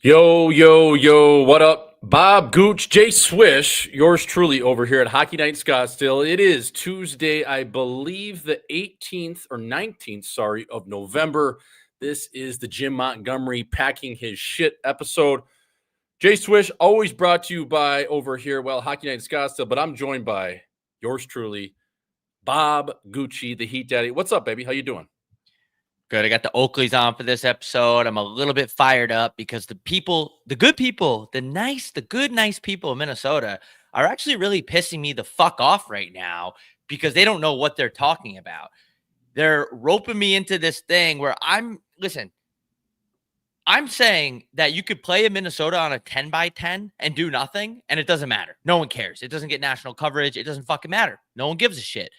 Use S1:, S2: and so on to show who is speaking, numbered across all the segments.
S1: Yo, yo, yo, what up? Bob Gooch, Jay Swish, yours truly over here at Hockey Night Scottsdale. It is Tuesday, I believe the 18th or 19th, sorry, of November. This is the Jim Montgomery packing his shit episode. Jay Swish, always brought to you by over here, well, Hockey Night Scottsdale, but I'm joined by yours truly, Bob Gucci, the Heat Daddy. What's up, baby? How you doing?
S2: Good. I got the Oakleys on for this episode. I'm a little bit fired up because the good people, the good, nice people of Minnesota are actually really pissing me the fuck off right now because they don't know what they're talking about. They're roping me into this thing where I'm saying that you could play in Minnesota on a 10 by 10 and do nothing, and it doesn't matter. No one cares. It doesn't get national coverage. It doesn't fucking matter. No one gives a shit.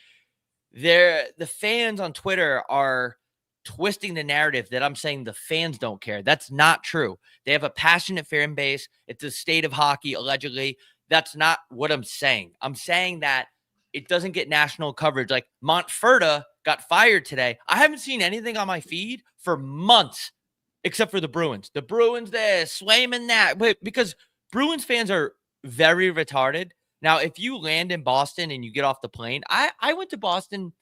S2: The fans on Twitter are twisting the narrative that I'm saying the fans don't care. That's not true. They have a passionate fan base. It's the state of hockey, allegedly. That's not what I'm saying. I'm saying that it doesn't get national coverage. Like Montferda got fired today. I haven't seen anything on my feed for months except for the Bruins. The Bruins, they're slamming that. But because Bruins fans are very retarded. Now, if you land in Boston and you get off the plane, I went to Boston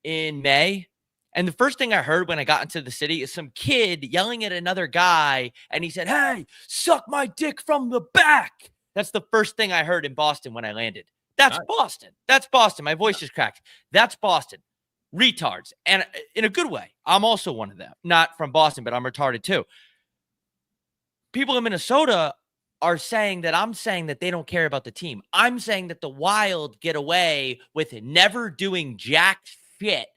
S2: in May. And the first thing I heard when I got into the city is some kid yelling at another guy. And he said, "Hey, suck my dick from the back." That's the first thing I heard in Boston when I landed. That's
S1: Nice.
S2: Boston. That's Boston. My voice just cracked. That's Boston. Retards. And in a good way. I'm also one of them. Not from Boston, but I'm retarded too. People in Minnesota are saying that I'm saying that they don't care about the team. I'm saying that the Wild get away with never doing jack shit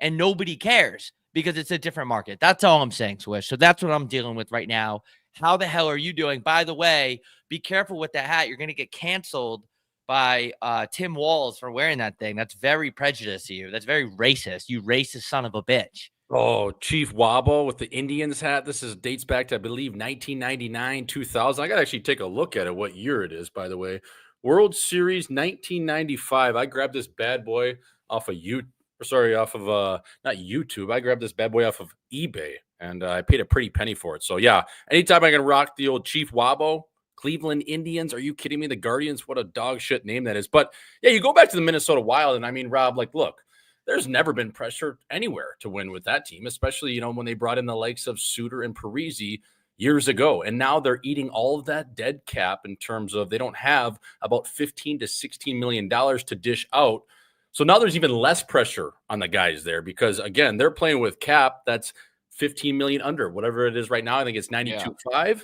S2: and nobody cares because it's a different market. That's all I'm saying, Swish. So that's what I'm dealing with right now. How the hell are you doing? By the way, be careful with that hat. You're going to get canceled by Tim Walz for wearing that thing. That's very prejudiced to you. That's very racist. You racist son of a bitch.
S1: Oh, Chief Wabo with the Indians hat. This is dates back to, I believe, 1999, 2000. I got to actually take a look at it, what year it is, by the way. World Series 1995. I grabbed this bad boy off of off of not YouTube. I grabbed this bad boy off of eBay, and I paid a pretty penny for it. So yeah, anytime I can rock the old Chief Wabo, Cleveland Indians. Are you kidding me? The Guardians, what a dog shit name that is. But yeah, you go back to the Minnesota Wild, and I mean, Rob, like, look, there's never been pressure anywhere to win with that team, especially, when they brought in the likes of Suter and Parisi years ago. And now they're eating all of that dead cap in terms of they don't have about $15 to $16 million to dish out. So now there's even less pressure on the guys there because, again, they're playing with cap that's 15 million under, whatever it is right now. I think it's 92.5.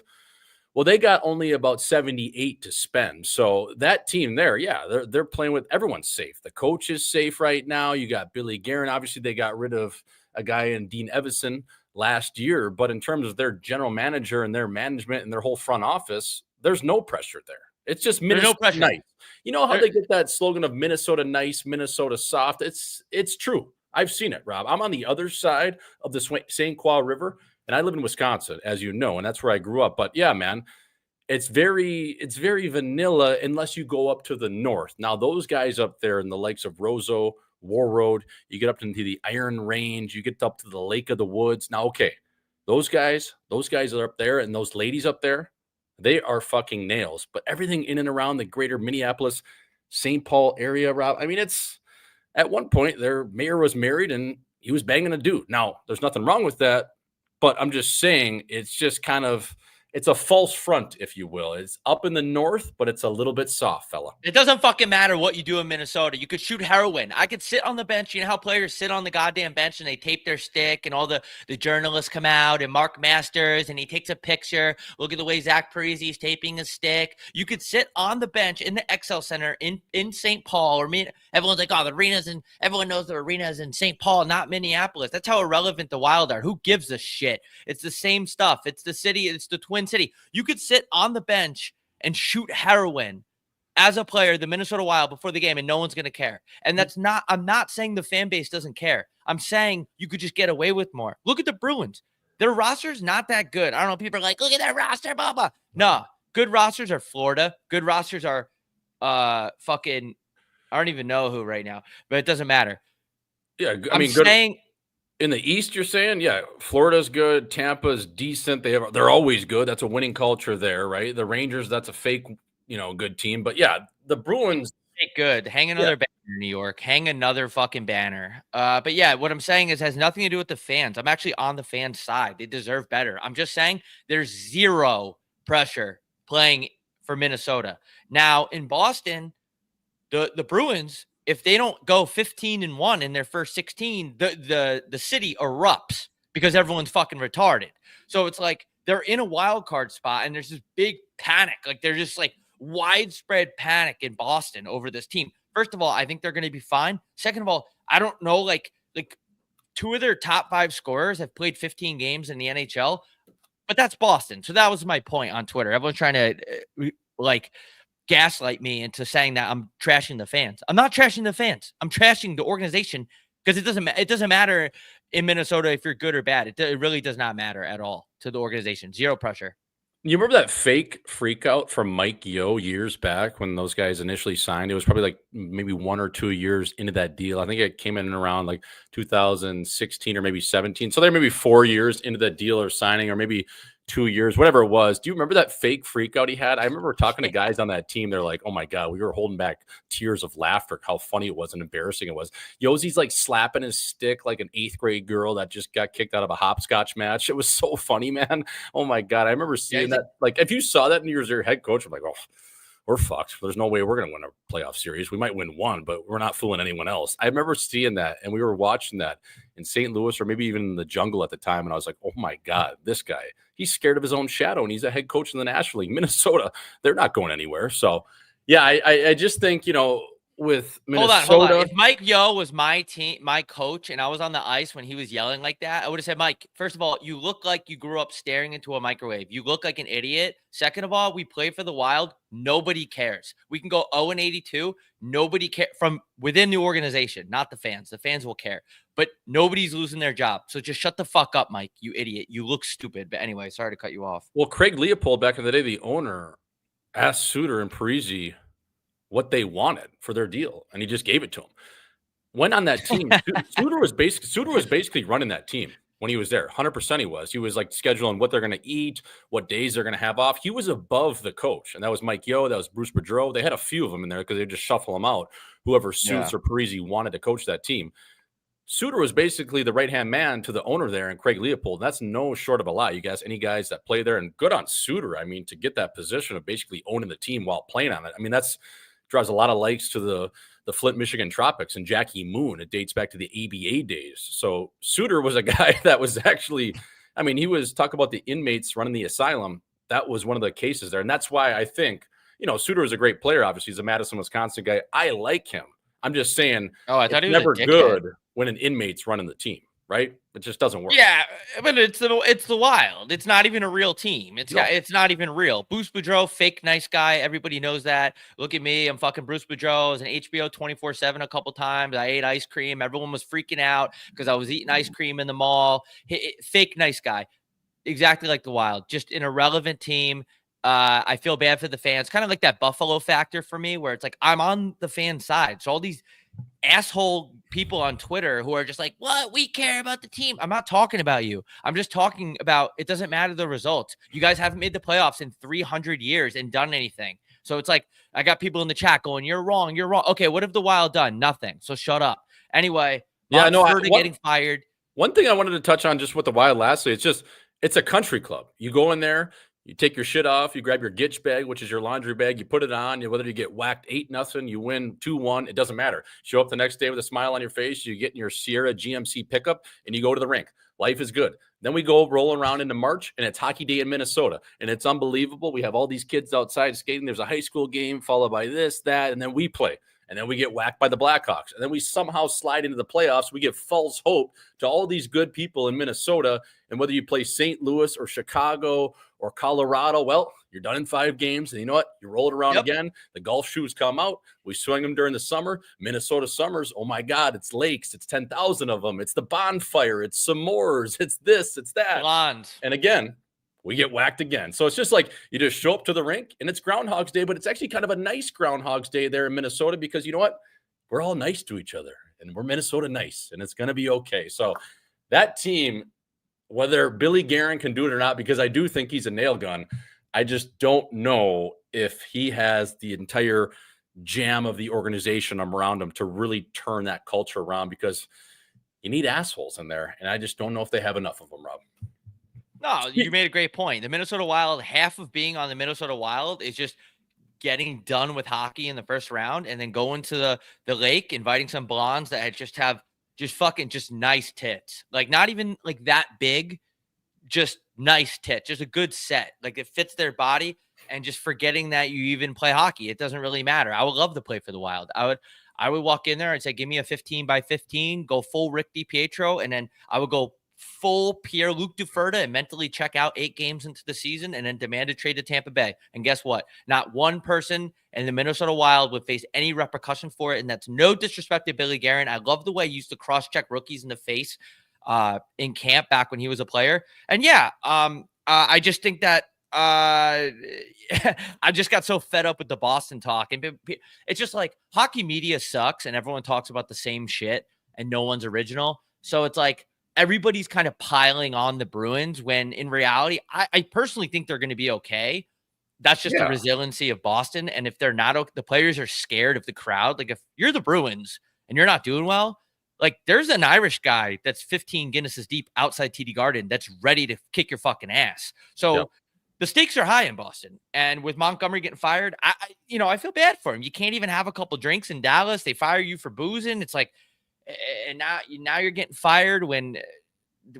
S1: Well, they got only about 78 to spend. So that team there, yeah, they're playing with everyone's safe. The coach is safe right now. You got Billy Guerin. Obviously, they got rid of a guy in Dean Evison last year. But in terms of their general manager and their management and their whole front office, there's no pressure there. It's just
S2: There's no
S1: Minnesota
S2: pressure.
S1: nice. You know how they get that slogan of Minnesota nice, Minnesota soft? It's true. I've seen it, Rob. I'm on the other side of the St. Croix River, and I live in Wisconsin, as you know, and that's where I grew up. But yeah, man, it's very vanilla unless you go up to the north. Now, those guys up there in the likes of Roseau, Warroad, you get up into the Iron Range, you get up to the Lake of the Woods. Now, okay, those guys are up there, and those ladies up there, they are fucking nails. But everything in and around the greater Minneapolis, St. Paul area, Rob, I mean, it's at one point their mayor was married and he was banging a dude. Now, there's nothing wrong with that, but I'm just saying it's just kind of it's a false front, if you will. It's up in the north, but it's a little bit soft, fella.
S2: It doesn't fucking matter what you do in Minnesota. You could shoot heroin. I could sit on the bench. You know how players sit on the goddamn bench and they tape their stick and all the journalists come out and Mark Masters and he takes a picture. Look at the way Zach Parise is taping his stick. You could sit on the bench in the XL Center in St. Paul. Or everyone's like, oh, the arena's and everyone knows the arena's in St. Paul, not Minneapolis. That's how irrelevant the Wild are. Who gives a shit? It's the same stuff. It's the city. It's the Twin City. You could sit on the bench and shoot heroin as a player, the Minnesota Wild, before the game, and no one's going to care. And I'm not saying the fan base doesn't care. I'm saying you could just get away with more. Look at the Bruins. Their roster's not that good. I don't know. People are like, look at their roster, blah, blah. No, good rosters are Florida. Good rosters are fucking, I don't even know who right now, but it doesn't matter.
S1: Yeah, I
S2: I'm
S1: mean, good.
S2: saying
S1: In the East, you're saying? Yeah, Florida's good, Tampa's decent, they're always good, that's a winning culture there, right? The Rangers, that's a fake, good team, but yeah, the Bruins.
S2: Hey, good. Hang
S1: Yeah.
S2: another banner in New York. Hang another fucking banner. But yeah, what I'm saying is has nothing to do with the fans. I'm actually on the fans' side. They deserve better. I'm just saying there's zero pressure playing for Minnesota. Now in Boston, the Bruins, if they don't go 15-1 in their first 16, the city erupts because everyone's fucking retarded. So it's like they're in a wild card spot and there's this big panic. Like they're just like widespread panic in Boston over this team. First of all, I think they're going to be fine. Second of all, I don't know, like two of their top 5 scorers have played 15 games in the NHL, but that's Boston. So that was my point on Twitter. Everyone's trying to like gaslight me into saying that I'm trashing the fans. I'm not trashing the fans. I'm trashing the organization because it doesn't matter in Minnesota if you're good or bad. It really does not matter at all to the organization. Zero pressure.
S1: You remember that fake freak out from Mike Yeo years back when those guys initially signed? It was probably like maybe 1 or 2 years into that deal. I think it came in around like 2016 or maybe 17. So they're maybe 4 years into that deal or signing, or maybe 2 years, whatever it was. Do you remember that fake freak out he had? I remember talking to guys on that team. They're like, oh my God, we were holding back tears of laughter, how funny it was and embarrassing it was. Yozi's like slapping his stick like an 8th grade girl that just got kicked out of a hopscotch match. It was so funny, man. Oh my God. I remember seeing that. Like, if you saw that and you were your head coach, I'm like, oh, we're fucked. There's no way we're going to win a playoff series. We might win one, but we're not fooling anyone else. I remember seeing that, and we were watching that in St. Louis or maybe even in the jungle at the time. And I was like, oh my God, this guy, he's scared of his own shadow, and he's a head coach in the National League. Minnesota, they're not going anywhere. So, yeah, I just think, with Minnesota.
S2: Hold on. If Mike Yeo was my coach, and I was on the ice when he was yelling like that, I would have said, Mike, first of all, you look like you grew up staring into a microwave. You look like an idiot. Second of all, we play for the Wild. Nobody cares. We can go 0-82. Nobody cares from within the organization, not the fans. The fans will care, but nobody's losing their job. So just shut the fuck up, Mike, you idiot. You look stupid. But anyway, sorry to cut you off.
S1: Well, Craig Leopold, back in the day, the owner, asked Suter and Parisi what they wanted for their deal, and he just gave it to them. Went on that team. Suter was basically running that team when he was there. 100% he was. He was like scheduling what they're going to eat, what days they're going to have off. He was above the coach, and that was Mike Yeo. That was Bruce Boudreau. They had a few of them in there because they just shuffle them out. Whoever Suits or Parisi wanted to coach that team. Suter was basically the right-hand man to the owner there and Craig Leopold. That's no short of a lie. You guys, any guys that play there, and good on Suter. I mean, to get that position of basically owning the team while playing on it. I mean, that's draws a lot of likes to the Flint, Michigan Tropics and Jackie Moon. It dates back to the ABA days. So Suter was a guy that was actually, I mean, he was talk about the inmates running the asylum. That was one of the cases there. And that's why I think, Suter is a great player. Obviously, he's a Madison, Wisconsin guy. I like him. I'm just saying,
S2: I thought he was
S1: never
S2: a
S1: good when an inmate's running the team, right? It just doesn't work.
S2: Yeah, but it's the Wild. It's not even a real team. It's not even real. Bruce Boudreau, fake nice guy. Everybody knows that. Look at me. I'm fucking Bruce Boudreau. I was an HBO 24/7 a couple times. I ate ice cream. Everyone was freaking out because I was eating ice cream in the mall. Fake nice guy. Exactly like the Wild. Just an irrelevant team. I feel bad for the fans. Kind of like that Buffalo factor for me, where it's like I'm on the fan side. So all these asshole people on Twitter who are just like, what? We care about the team. I'm not talking about you. I'm just talking about it doesn't matter the results. You guys haven't made the playoffs in 300 years and done anything. So it's like I got people in the chat going, you're wrong. You're wrong. Okay, what have the Wild done? Nothing. So shut up. Anyway, getting fired.
S1: One thing I wanted to touch on just with the Wild lastly, it's a country club. You go in there, you take your shit off, you grab your Gitch bag, which is your laundry bag, you put it on, whether you get whacked 8-0, you win 2-1, it doesn't matter. Show up the next day with a smile on your face, you get in your Sierra GMC pickup, and you go to the rink. Life is good. Then we go rolling around into March, and it's hockey day in Minnesota, and it's unbelievable. We have all these kids outside skating. There's a high school game followed by this, that, and then we play. And then we get whacked by the Blackhawks. And then we somehow slide into the playoffs. We give false hope to all these good people in Minnesota. And whether you play St. Louis or Chicago or Colorado, well, you're done in 5 games. And you know what? You roll it around again. The golf shoes come out. We swing them during the summer. Minnesota summers, oh my God, it's lakes. It's 10,000 of them. It's the bonfire. It's s'mores. It's this. It's that.
S2: Blonde.
S1: And again, we get whacked again. So it's just like you just show up to the rink and it's Groundhog's Day, but it's actually kind of a nice Groundhog's Day there in Minnesota because you know what? We're all nice to each other and we're Minnesota nice and it's going to be okay. So that team, whether Billy Guerin can do it or not, because I do think he's a nail gun, I just don't know if he has the entire jam of the organization around him to really turn that culture around, because you need assholes in there, and I just don't know if they have enough of them, Rob.
S2: No, you made a great point. The Minnesota Wild, half of being on the Minnesota Wild is just getting done with hockey in the first round and then going to the lake, inviting some blondes that have just fucking just nice tits. Like not even like that big, just nice tits, just a good set. Like it fits their body, and just forgetting that you even play hockey. It doesn't really matter. I would love to play for the Wild. I would walk in there and say, give me a 15 by 15, go full Rick DiPietro, and then I would go full Pierre-Luc Duferda and mentally check out 8 games into the season and then demand a trade to Tampa Bay. And guess what? Not one person in the Minnesota Wild would face any repercussion for it, and that's no disrespect to Billy Guerin. I love the way he used to cross-check rookies in the face in camp back when he was a player. And yeah, I just think that I just got so fed up with the Boston talk, and it's just like hockey media sucks and everyone talks about the same shit and no one's original. So it's like everybody's kind of piling on the Bruins when in reality, I personally think they're going to be okay. That's just the resiliency of Boston. And if they're not, the players are scared of the crowd. Like if you're the Bruins and you're not doing well, like there's an Irish guy that's 15 Guinnesses deep outside TD Garden that's ready to kick your fucking ass. So the stakes are high in Boston. And with Montgomery getting fired, I feel bad for him. You can't even have a couple drinks in Dallas. They fire you for boozing. It's like, and now you're getting fired when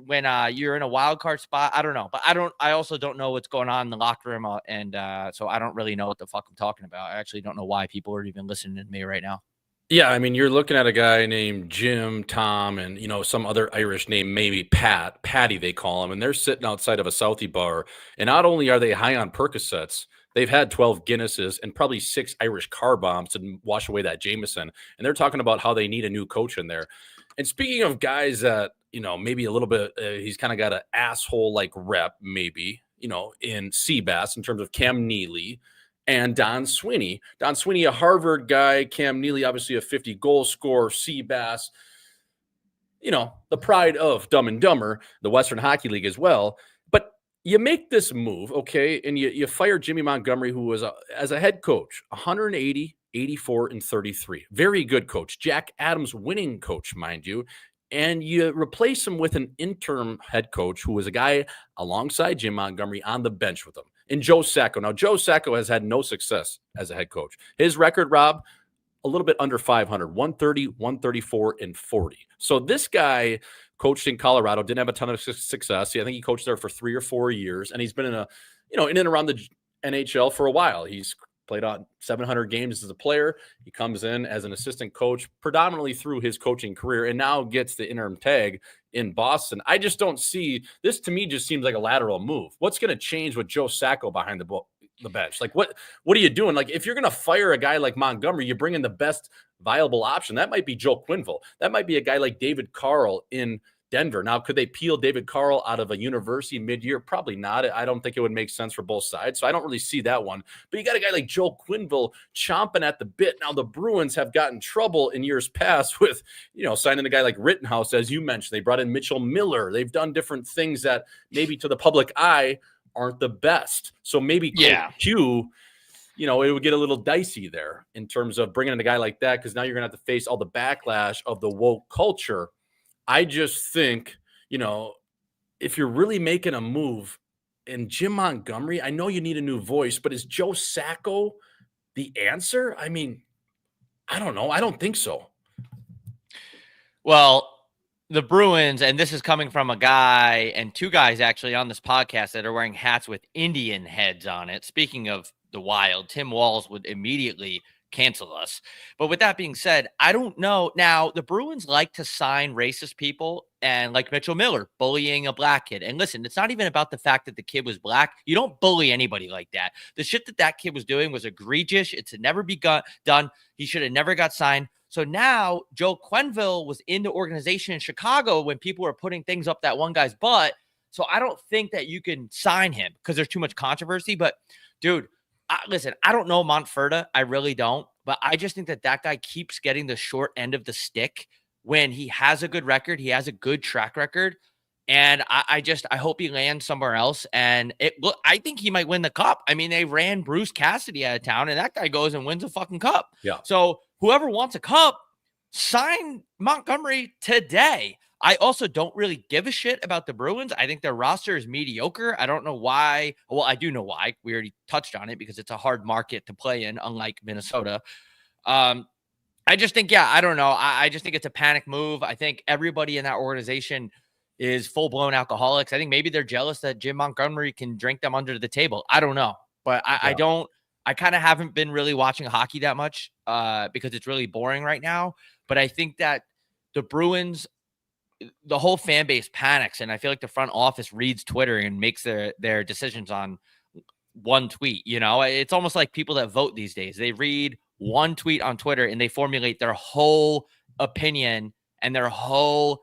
S2: you're in a wild card spot. I don't know, but I also don't know what's going on in the locker room. And so I don't really know what the fuck I'm talking about. I actually don't know why people are even listening to me right now.
S1: Yeah, I mean, you're looking at a guy named Jim, Tom, and some other Irish name, maybe Patty they call him, and they're sitting outside of a Southie bar, and not only are they high on Percocets, they've had 12 Guinnesses and probably 6 Irish car bombs to wash away that Jameson, and they're talking about how they need a new coach in there. And speaking of guys that maybe a little bit, he's kind of got an asshole like rep, maybe in Seabass in terms of Cam Neely and Don Sweeney. Don Sweeney, a Harvard guy. Cam Neely, obviously a 50-goal scorer. Seabass, the pride of Dumb and Dumber, the Western Hockey League as well. But you make this move, okay, and you fire Jimmy Montgomery, who was, as a head coach, 180, 84, and 33. Very good coach. Jack Adams winning coach, mind you. And you replace him with an interim head coach who was a guy alongside Jim Montgomery on the bench with him, and Joe Sacco. Now, Joe Sacco has had no success as a head coach. His record, Rob, a little bit under 500, 130, 134, and 40. So this guy coached in Colorado, didn't have a ton of success. I think he coached there for 3 or 4 years, and he's been in and around the NHL for a while. He's played on 700 games as a player. He comes in as an assistant coach predominantly through his coaching career, and now gets the interim tag in Boston. I just don't see this. To me, just seems like a lateral move. What's going to change with Joe Sacco behind the bench? Like what are you doing? Like if you're going to fire a guy like Montgomery, you bring in the best viable option. That might be Joe Quenneville. That might be a guy like David Carl in Denver. Now, could they peel David Carl out of a university mid-year? Probably not. I don't think it would make sense for both sides. So I don't really see that one. But you got a guy like Joe Quenneville chomping at the bit. Now, the Bruins have gotten trouble in years past with, signing a guy like Rittenhouse, as you mentioned. They brought in Mitchell Miller. They've done different things that maybe to the public eye aren't the best. So maybe Q, it would get a little dicey there in terms of bringing in a guy like that, because now you're going to have to face all the backlash of the woke culture. I just think, if you're really making a move, and Jim Montgomery, I know you need a new voice, but is Joe Sacco the answer? I mean, I don't know. I don't think so.
S2: Well, the Bruins, and this is coming from a guy and 2 guys actually on this podcast that are wearing hats with Indian heads on it. Speaking of the Wild, Tim Walz would immediately cancel us. But with that being said, I don't know. Now, the Bruins like to sign racist people, and like Mitchell Miller bullying a black kid. And listen, it's not even about the fact that the kid was black. You don't bully anybody like that. The shit that kid was doing was egregious. It should never be done. He should have never got signed. So now Joe Quenneville was in the organization in Chicago when people were putting things up that one guy's butt. So I don't think that you can sign him because there's too much controversy. But dude, listen, I don't know Montferda. I really don't. But I just think that guy keeps getting the short end of the stick when he has a good record, he has a good track record. And I hope he lands somewhere else. And I think he might win the cup. I mean, they ran Bruce Cassidy out of town, and that guy goes and wins a fucking cup.
S1: Yeah.
S2: So whoever wants a cup, sign Montgomery today. I also don't really give a shit about the Bruins. I think their roster is mediocre. I don't know why. Well, I do know why. We already touched on it because it's a hard market to play in, unlike Minnesota. I just think, I don't know. I just think it's a panic move. I think everybody in that organization is full-blown alcoholics. I think maybe they're jealous that Jim Montgomery can drink them under the table. I don't know. But I kind of haven't been really watching hockey that much because it's really boring right now. But I think that the Bruins, the whole fan base panics, and I feel like the front office reads Twitter and makes their decisions on one tweet. You know, it's almost like people that vote these days. They read one tweet on Twitter and they formulate their whole opinion and their whole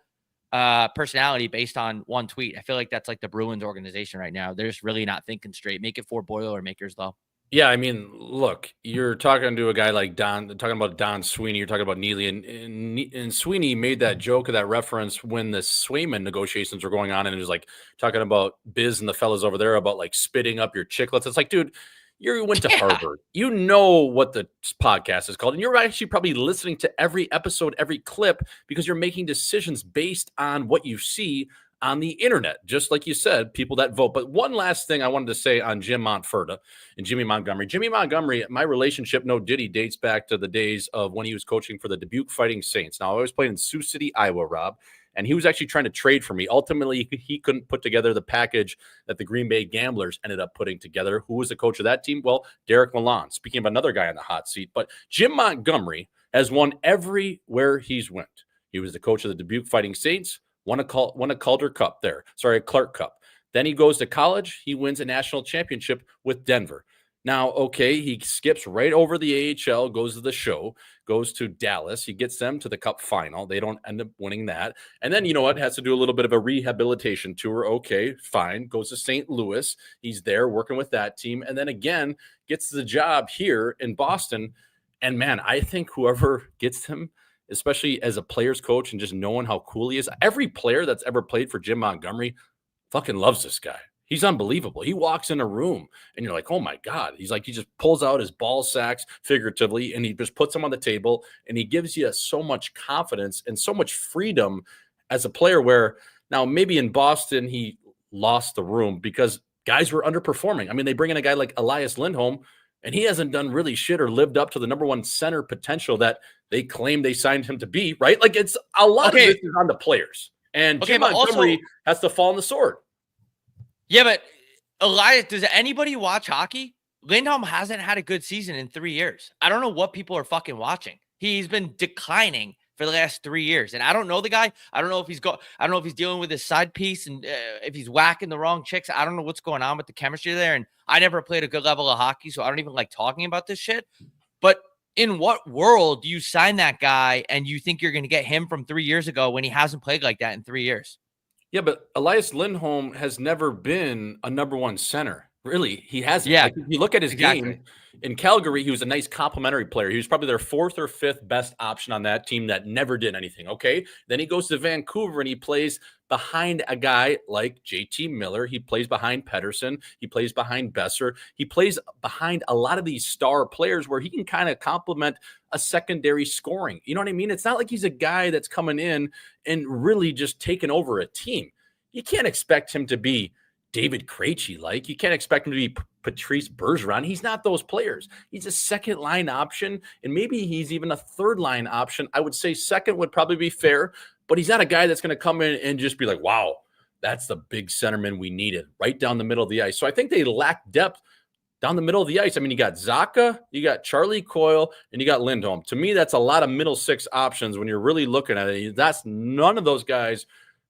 S2: personality based on one tweet. I feel like that's like the Bruins organization right now. They're just really not thinking straight. Make it 4 Boilermakers, though.
S1: Yeah, I mean, look, you're talking to a guy like talking about Don Sweeney, you're talking about Neely, and Sweeney made that joke of that reference when the Swayman negotiations were going on, and it was like talking about Biz and the fellas over there about like spitting up your chiclets. It's like, dude, you went to Harvard. You know what the podcast is called, and you're actually probably listening to every episode, every clip, because you're making decisions based on what you see on the internet, just like you said, people that vote. But one last thing I wanted to say on Jim Montferda and Jimmy Montgomery. Jimmy Montgomery, my relationship, no diddy, dates back to the days of when he was coaching for the Dubuque Fighting Saints. Now, I was playing in Sioux City, Iowa, Rob, and he was actually trying to trade for me. Ultimately, he couldn't put together the package that the Green Bay Gamblers ended up putting together. Who was the coach of that team? Well, Derek Lalonde, speaking of another guy on the hot seat. But Jim Montgomery has won everywhere he's went. He was the coach of the Dubuque Fighting Saints, won a Calder Cup there. Sorry, a Clark Cup. Then he goes to college. He wins a national championship with Denver. Now, okay, he skips right over the AHL, goes to the show, goes to Dallas. He gets them to the Cup final. They don't end up winning that. And then, you know what, has to do a little bit of a rehabilitation tour. Okay, fine. Goes to St. Louis. He's there working with that team. And then again, gets the job here in Boston. And man, I think whoever gets him, especially as a player's coach and just knowing how cool he is, every player that's ever played for Jim Montgomery fucking loves this guy. He's unbelievable. He walks in a room and you're like, oh my God. He's like, he just pulls out his ball sacks figuratively and he just puts them on the table and he gives you so much confidence and so much freedom as a player where now maybe in Boston he lost the room because guys were underperforming. I mean, they bring in a guy like Elias Lindholm and he hasn't done really shit or lived up to the number one center potential that they claim they signed him to be, right? Like it's a lot of this is on the players. And Jim Montgomery has to fall on the sword.
S2: Yeah, but Elias, does anybody watch hockey? Lindholm hasn't had a good season in 3 years. I don't know what people are fucking watching. He's been declining for the last 3 years. And I don't know the guy. I don't know if he's dealing with his side piece and if he's whacking the wrong chicks. I don't know what's going on with the chemistry there. And I never played a good level of hockey, so I don't even like talking about this shit. But in what world do you sign that guy and you think you're going to get him from 3 years ago when he hasn't played like that in 3 years?
S1: Yeah, but Elias Lindholm has never been a number one center. Really, he hasn't.
S2: Yeah,
S1: like, if you look at his game in Calgary, he was a nice complementary player. He was probably their 4th or 5th best option on that team that never did anything. Okay. Then he goes to Vancouver and he plays behind a guy like JT Miller. He plays behind Pedersen. He plays behind Besser. He plays behind a lot of these star players where he can kind of complement a secondary scoring. You know what I mean? It's not like he's a guy that's coming in and really just taking over a team. You can't expect him to be David Krejci like. You can't expect him to be Patrice Bergeron. He's not those players. He's a second line option, and maybe he's even a third line option. I would say second would probably be fair, but he's not a guy that's going to come in and just be like, wow, that's the big centerman we needed right down the middle of the ice. So I think they lack depth down the middle of the ice. I mean, you got Zacha, you got Charlie Coyle, and you got Lindholm. To me, that's a lot of middle six options when you're really looking at it. That's none of those guys,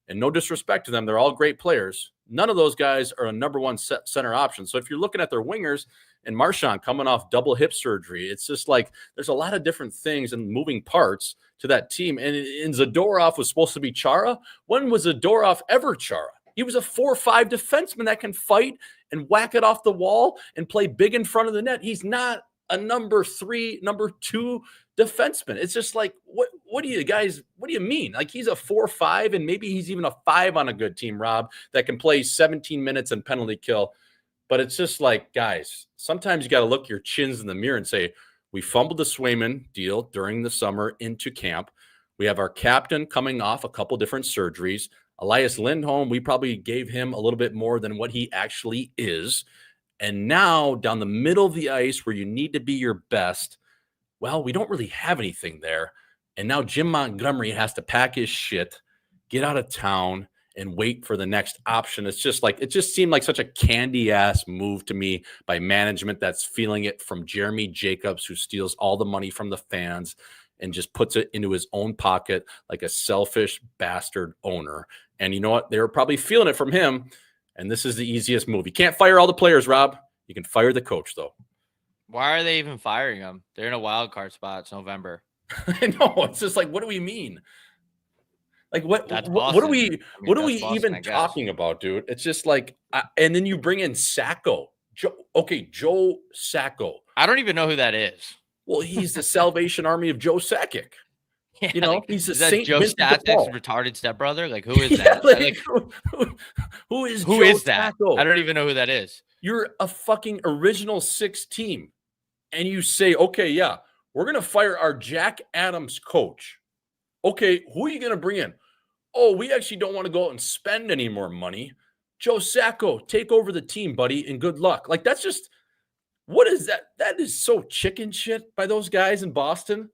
S1: and no disrespect to them, they're all great players. None of those guys are a number one center option. So if you're looking at their wingers and Marchand coming off double hip surgery, it's just like there's a lot of different things and moving parts to that team. And Zadorov was supposed to be Chara. When was Zadorov ever Chara? He was a 4-5 defenseman that can fight and whack it off the wall and play big in front of the net. He's not a number 3, number 2 defenseman. It's just like, what what do you mean? Like, he's a 4-5, and maybe he's even a 5 on a good team, Rob, that can play 17 minutes and penalty kill. But it's just like, guys, sometimes you got to look your chins in the mirror and say, we fumbled the Swayman deal during the summer into camp. We have our captain coming off a couple different surgeries. Elias Lindholm, we probably gave him a little bit more than what he actually is. And now down the middle of the ice where you need to be your best, well, we don't really have anything there. And now Jim Montgomery has to pack his shit, get out of town, and wait for the next option. It's just like, it just seemed like such a candy ass move to me by management that's feeling it from Jeremy Jacobs, who steals all the money from the fans and just puts it into his own pocket like a selfish bastard owner. And you know what? They were probably feeling it from him. And this is the easiest move. You can't fire all the players, Rob. You can fire the coach, though.
S2: Why are they even firing him? They're in a wild card spot. It's November.
S1: I know. It's just like, what do we mean? Like, what
S2: That's
S1: what
S2: Boston.
S1: are we
S2: I mean,
S1: what are
S2: that's
S1: we
S2: Boston,
S1: even
S2: I guess.
S1: talking about, dude? It's just like, and then you bring in Sacco. Joe Sacco.
S2: I don't even know who that is.
S1: Well, he's the Salvation Army of Joe Sakic.
S2: Yeah,
S1: You know,
S2: like,
S1: he's the
S2: is that
S1: Saint
S2: Joe
S1: Vincent de
S2: Static's
S1: Paul.
S2: retarded stepbrother? Like, who is
S1: Yeah,
S2: that?
S1: like, who is
S2: who
S1: Joe
S2: is that?
S1: Sacco?
S2: I don't even know who that is.
S1: You're a fucking original 6 team, and you say, okay, yeah, we're gonna fire our Jack Adams coach. Okay, who are you gonna bring in? Oh, we actually don't want to go out and spend any more money. Joe Sacco, take over the team, buddy, and good luck. Like, that's just, what is that? That is so chicken shit by those guys in Boston.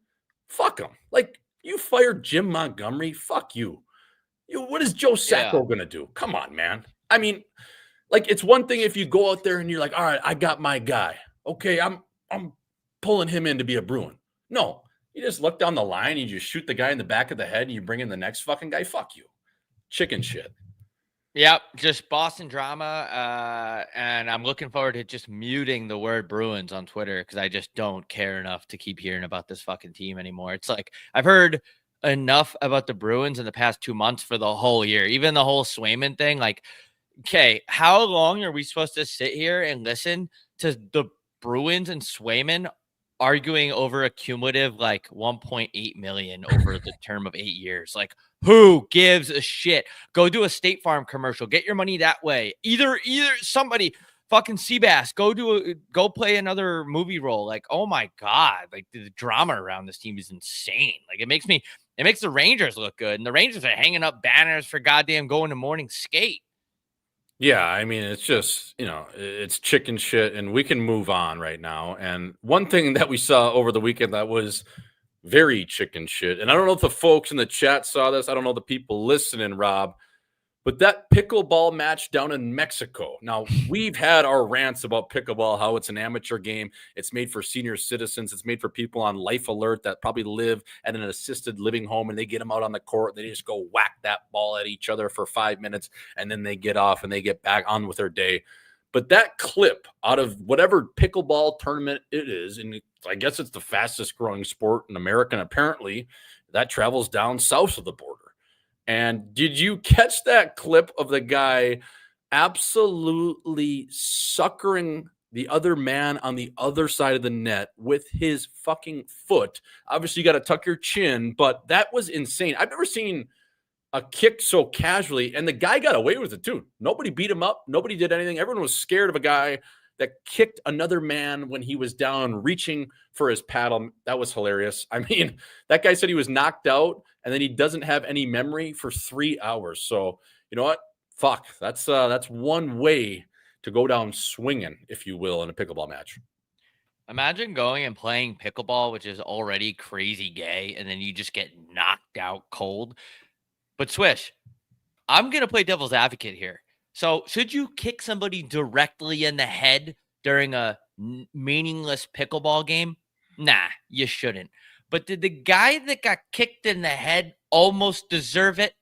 S1: Fuck them. Like, you fired Jim Montgomery. Fuck you. What is Joe Sacco going to do? Come on, man. I mean, like, it's one thing if you go out there and you're like, all right, I got my guy. Okay, I'm pulling him in to be a Bruin. No, you just look down the line and you just shoot the guy in the back of the head and you bring in the next fucking guy. Fuck you. Chicken shit.
S2: Yep, just Boston drama. And I'm looking forward to just muting the word Bruins on Twitter because I just don't care enough to keep hearing about this fucking team anymore. It's like I've heard enough about the Bruins in the past 2 months for the whole year, even the whole Swayman thing. Like, okay, how long are we supposed to sit here and listen to the Bruins and Swayman arguing over a cumulative like 1.8 million over the term of 8 years? Like, who gives a shit? Go do a State Farm commercial. Get your money that way. Either somebody, fucking Seabass, go play another movie role. Like, oh my God, like the drama around this team is insane. Like, it makes the Rangers look good, and the Rangers are hanging up banners for goddamn going to morning skate.
S1: Yeah, I mean, it's just, it's chicken shit, and we can move on right now. And one thing that we saw over the weekend that was very chicken shit, and I don't know if the folks in the chat saw this. I don't know the people listening, Rob, but that pickleball match down in Mexico. Now, we've had our rants about pickleball, how it's an amateur game. It's made for senior citizens. It's made for people on life alert that probably live at an assisted living home, and they get them out on the court. They just go whack that ball at each other for 5 minutes, and then they get off and they get back on with their day. But that clip out of whatever pickleball tournament it is, and I guess it's the fastest growing sport in America, and apparently that travels down south of the border. And did you catch that clip of the guy absolutely suckering the other man on the other side of the net with his fucking foot? Obviously, you got to tuck your chin, but that was insane. I've never seen a kick so casually, and the guy got away with it too. Nobody beat him up. Nobody did anything. Everyone was scared of a guy that kicked another man when he was down reaching for his paddle. That was hilarious. I mean, that guy said he was knocked out and then he doesn't have any memory for 3 hours. So, you know what? Fuck. That's one way to go down swinging, if you will, in a pickleball match.
S2: Imagine going and playing pickleball, which is already crazy gay, and then you just get knocked out cold. But Swish, I'm going to play devil's advocate here. So should you kick somebody directly in the head during a meaningless pickleball game? Nah, you shouldn't. But did the guy that got kicked in the head almost deserve it?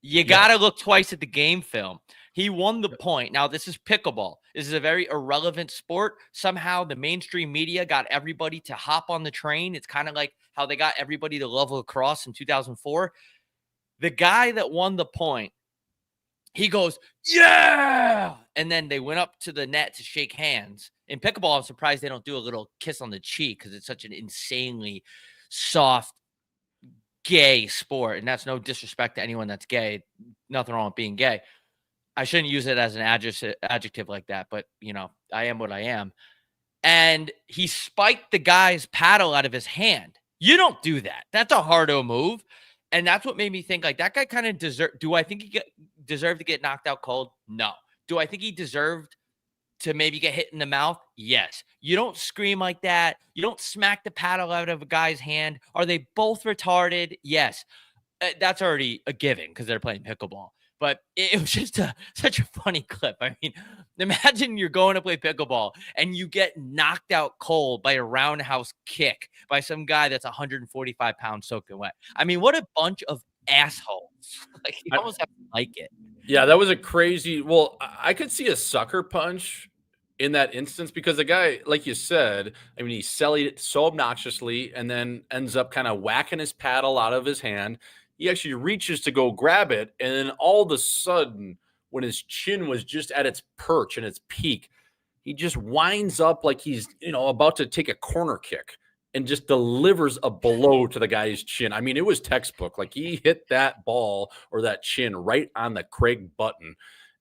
S2: You got to look twice at the game film. He won the point. Now, this is pickleball. This is a very irrelevant sport. Somehow the mainstream media got everybody to hop on the train. It's kind of like how they got everybody to love lacrosse in 2004. The guy that won the point, he goes, yeah! And then they went up to the net to shake hands. In pickleball, I'm surprised they don't do a little kiss on the cheek because it's such an insanely soft, gay sport, and that's no disrespect to anyone that's gay. Nothing wrong with being gay. I shouldn't use it as an adjective like that, but I am what I am. And he spiked the guy's paddle out of his hand. You don't do that. That's a hardo move. And that's what made me think like that guy kind of deserved. Do I think he deserved to get knocked out cold? No. Do I think he deserved to maybe get hit in the mouth? Yes. You don't scream like that. You don't smack the paddle out of a guy's hand. Are they both retarded? Yes. That's already a given because they're playing pickleball. But it was just such a funny clip. I mean, imagine you're going to play pickleball and you get knocked out cold by a roundhouse kick by some guy that's 145 pounds soaking wet. I mean, what a bunch of assholes. Like, you almost have to like it.
S1: Yeah, that was a crazy. Well, I could see a sucker punch in that instance because the guy, like you said, I mean, he sellied it so obnoxiously and then ends up kind of whacking his paddle out of his hand. He actually reaches to go grab it, and then all of a sudden, when his chin was just at its perch and its peak, he just winds up like he's about to take a corner kick and just delivers a blow to the guy's chin. I mean, it was textbook. Like he hit that ball or that chin right on the Craig button,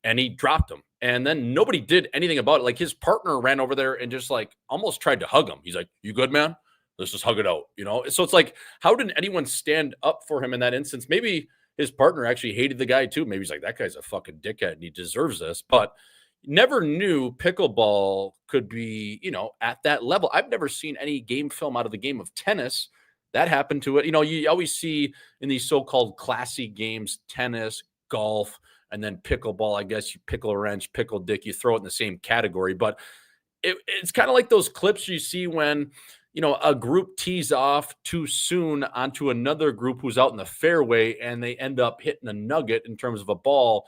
S1: and he dropped him. And then nobody did anything about it. Like his partner ran over there and just like almost tried to hug him. He's like, "You good, man? Let's just hug it out." So it's like, how didn't anyone stand up for him in that instance? Maybe his partner actually hated the guy too. Maybe he's like, that guy's a fucking dickhead and he deserves this. But never knew pickleball could be, at that level. I've never seen any game film out of the game of tennis that happened to it. You always see in these so-called classy games, tennis, golf, and then pickleball. I guess you pickle a wrench, pickle dick, you throw it in the same category. But it's kind of like those clips you see when, a group tees off too soon onto another group who's out in the fairway and they end up hitting a nugget in terms of a ball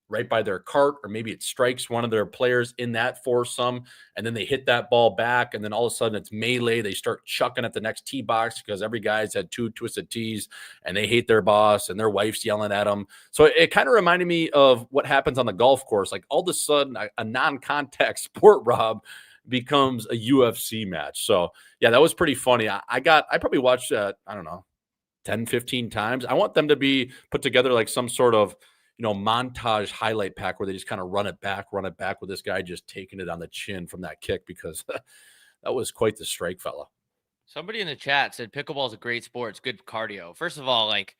S1: right by their cart, or maybe it strikes one of their players in that foursome, and then they hit that ball back, and then all of a sudden it's melee. They start chucking at the next tee box because every guy's had two twisted tees, and they hate their boss, and their wife's yelling at them. So it kind of reminded me of what happens on the golf course. Like all of a sudden, a non-contact sport, Rob, becomes a UFC match. So yeah, that was pretty funny. I probably watched that, I don't know, 10, 15 times. I want them to be put together like some sort of montage highlight pack where they just kind of run it back with this guy just taking it on the chin from that kick, because that was quite the strike, fella.
S2: Somebody in the chat said pickleball is a great sport. It's good cardio. First of all, like,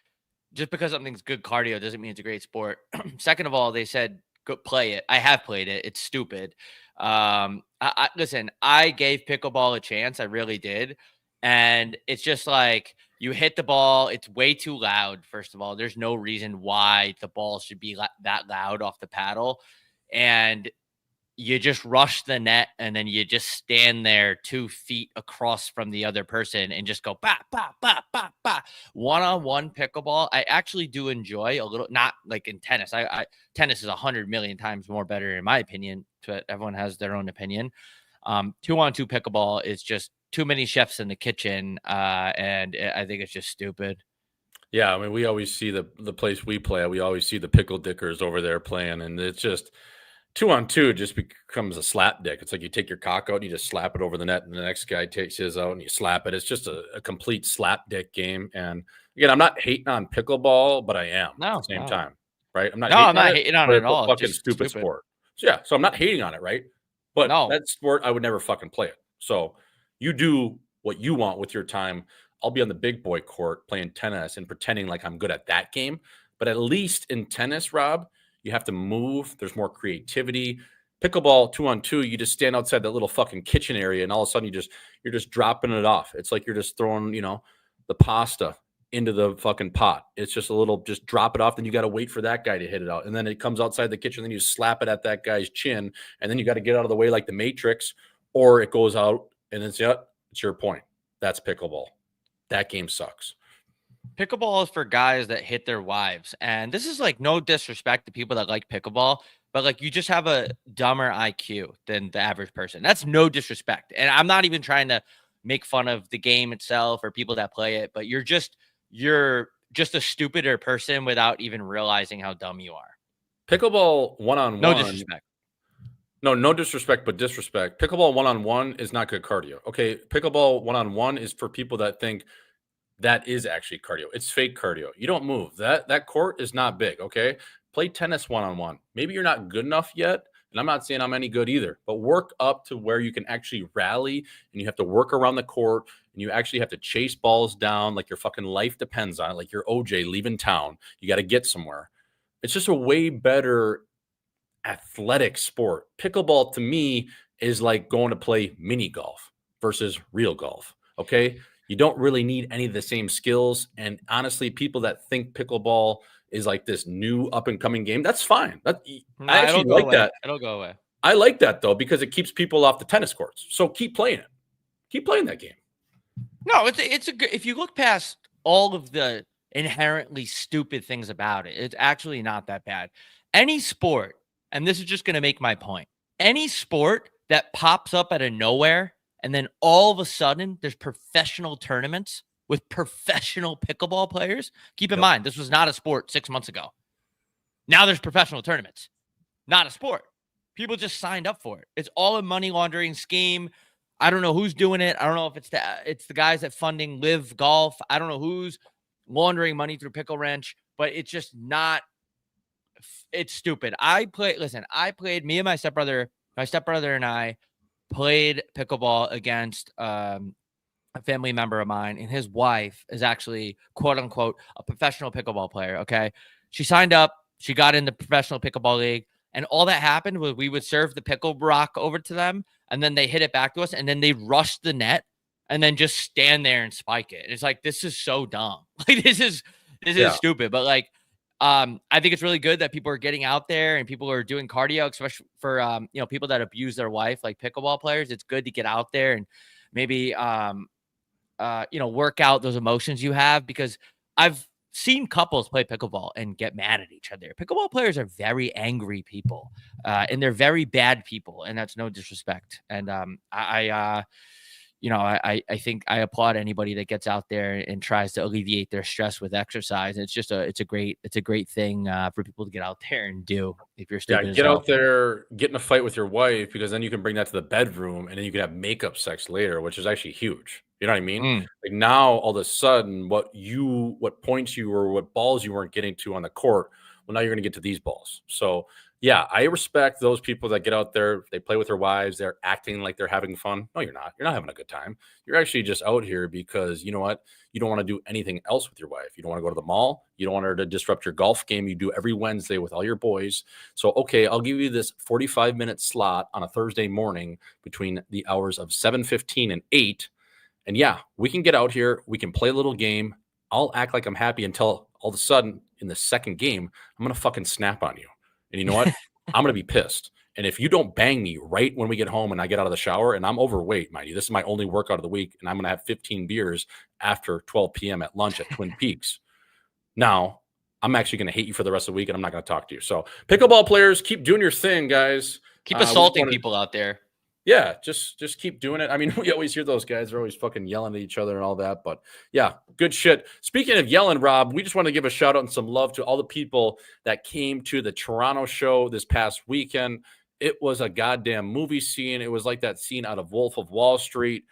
S2: just because something's good cardio doesn't mean it's a great sport. Second of all, they said go play it. I have played it. It's stupid. Listen, I gave pickleball a chance. I really did. And it's just like, you hit the ball. It's way too loud. First of all, there's no reason why the ball should be that loud off the paddle. And you just rush the net, and then you just stand there 2 feet across from the other person and just go ba ba ba ba ba. One-on-one pickleball, I actually do enjoy a little. Not like in tennis. Tennis is 100 million times more better in my opinion. But everyone has their own opinion. 2-on-2 pickleball is just too many chefs in the kitchen, and I think it's just stupid.
S1: Yeah, I mean, we always see the place we play at. We always see the pickle dickers over there playing, and it's just 2-on-2 just becomes a slap dick. It's like you take your cock out and you just slap it over the net, and the next guy takes his out and you slap it. It's just a complete slap dick game. And again, I'm not hating on pickleball, but I am at the same time, right? I'm not
S2: hating on it at all.
S1: Fucking stupid sport. So yeah, so I'm not hating on it, right? But that sport, I would never fucking play it. So you do what you want with your time. I'll be on the big boy court playing tennis and pretending like I'm good at that game. But at least in tennis, Rob, you have to move. There's more creativity. Pickleball 2-on-2, you just stand outside that little fucking kitchen area, and all of a sudden you're just dropping it off. It's like you're just throwing, the pasta into the fucking pot. It's just a little, just drop it off. Then you got to wait for that guy to hit it out. And then it comes outside the kitchen. Then you slap it at that guy's chin. And then you got to get out of the way like the Matrix, or it goes out and it's your point. That's pickleball. That game sucks.
S2: Pickleball is for guys that hit their wives. And this is like no disrespect to people that like pickleball, but like you just have a dumber IQ than the average person. That's no disrespect. And I'm not even trying to make fun of the game itself or people that play it, but you're just a stupider person without even realizing how dumb you are.
S1: Pickleball one-on-one.
S2: No disrespect.
S1: No disrespect, but disrespect. Pickleball one-on-one is not good cardio. Okay, pickleball one-on-one is for people that think that is actually cardio. It's fake cardio. You don't move. That court is not big, okay? Play tennis one-on-one. Maybe you're not good enough yet, and I'm not saying I'm any good either, but work up to where you can actually rally and you have to work around the court and you actually have to chase balls down like your fucking life depends on it, like you're OJ leaving town. You got to get somewhere. It's just a way better athletic sport. Pickleball to me is like going to play mini golf versus real golf. Okay. You don't really need any of the same skills. And honestly, people that think pickleball is like this new up and coming game, that's fine. I
S2: No, it'll
S1: actually
S2: go
S1: like
S2: away.
S1: that.
S2: It'll go away.
S1: I like that though, because it keeps people off the tennis courts. So keep playing it. Keep playing that game.
S2: No, it's a good. If you look past all of the inherently stupid things about it, it's actually not that bad. Any sport, and this is just going to make my point. Any sport that pops up out of nowhere, and then all of a sudden there's professional tournaments with professional pickleball players. Keep in mind, this was not a sport 6 months ago. Now there's professional tournaments, not a sport. People just signed up for it. It's all a money laundering scheme. I don't know who's doing it. I don't know if it's the guys that funding Live Golf. I don't know who's laundering money through Pickle Wrench, but it's just not. It's stupid. I played. Me and my stepbrother and I played pickleball against a family member of mine, and his wife is actually quote unquote a professional pickleball player. Okay, she signed up. She got in the professional pickleball league. And all that happened was we would serve the pickle rock over to them, and then they hit it back to us, and then they rush the net and then just stand there and spike it. It's like, this is so dumb. Like this is stupid. But like, I think it's really good that people are getting out there and people are doing cardio, especially for people that abuse their wife, like pickleball players. It's good to get out there and maybe work out those emotions you have, because I've seen couples play pickleball and get mad at each other. Pickleball players are very angry people, and they're very bad people, and that's no disrespect. And I think I applaud anybody that gets out there and tries to alleviate their stress with exercise. It's just it's a great thing for people to get out there and do. If you're stupid,
S1: Get out there, get in a fight with your wife, because then you can bring that to the bedroom and then you can have makeup sex later, which is actually huge. You know what I mean? Like now, all of a sudden, what points you or what balls you weren't getting to on the court, well, now you're going to get to these balls. So, yeah, I respect those people that get out there, they play with their wives, they're acting like they're having fun. No, you're not. You're not having a good time. You're actually just out here because you know what? You don't want to do anything else with your wife. You don't want to go to the mall. You don't want her to disrupt your golf game you do every Wednesday with all your boys. So, okay, I'll give you this 45-minute slot on a Thursday morning between the hours of 7:15 and 8. And yeah, we can get out here. We can play a little game. I'll act like I'm happy until all of a sudden in the second game, I'm going to fucking snap on you. And you know what? I'm going to be pissed. And if you don't bang me right when we get home and I get out of the shower, and I'm overweight, mind you, this is my only workout of the week, and I'm going to have 15 beers after 12 p.m. at lunch at Twin Peaks. Now, I'm actually going to hate you for the rest of the week, and I'm not going to talk to you. So pickleball players, keep doing your thing, guys.
S2: Keep assaulting people out there.
S1: Yeah, just keep doing it. I mean, we always hear those guys are always fucking yelling at each other and all that, but yeah, good shit. Speaking of yelling, Rob, we just want to give a shout out and some love to all the people that came to the Toronto show this past weekend. It was a goddamn movie scene. It was like that scene out of Wolf of Wall Street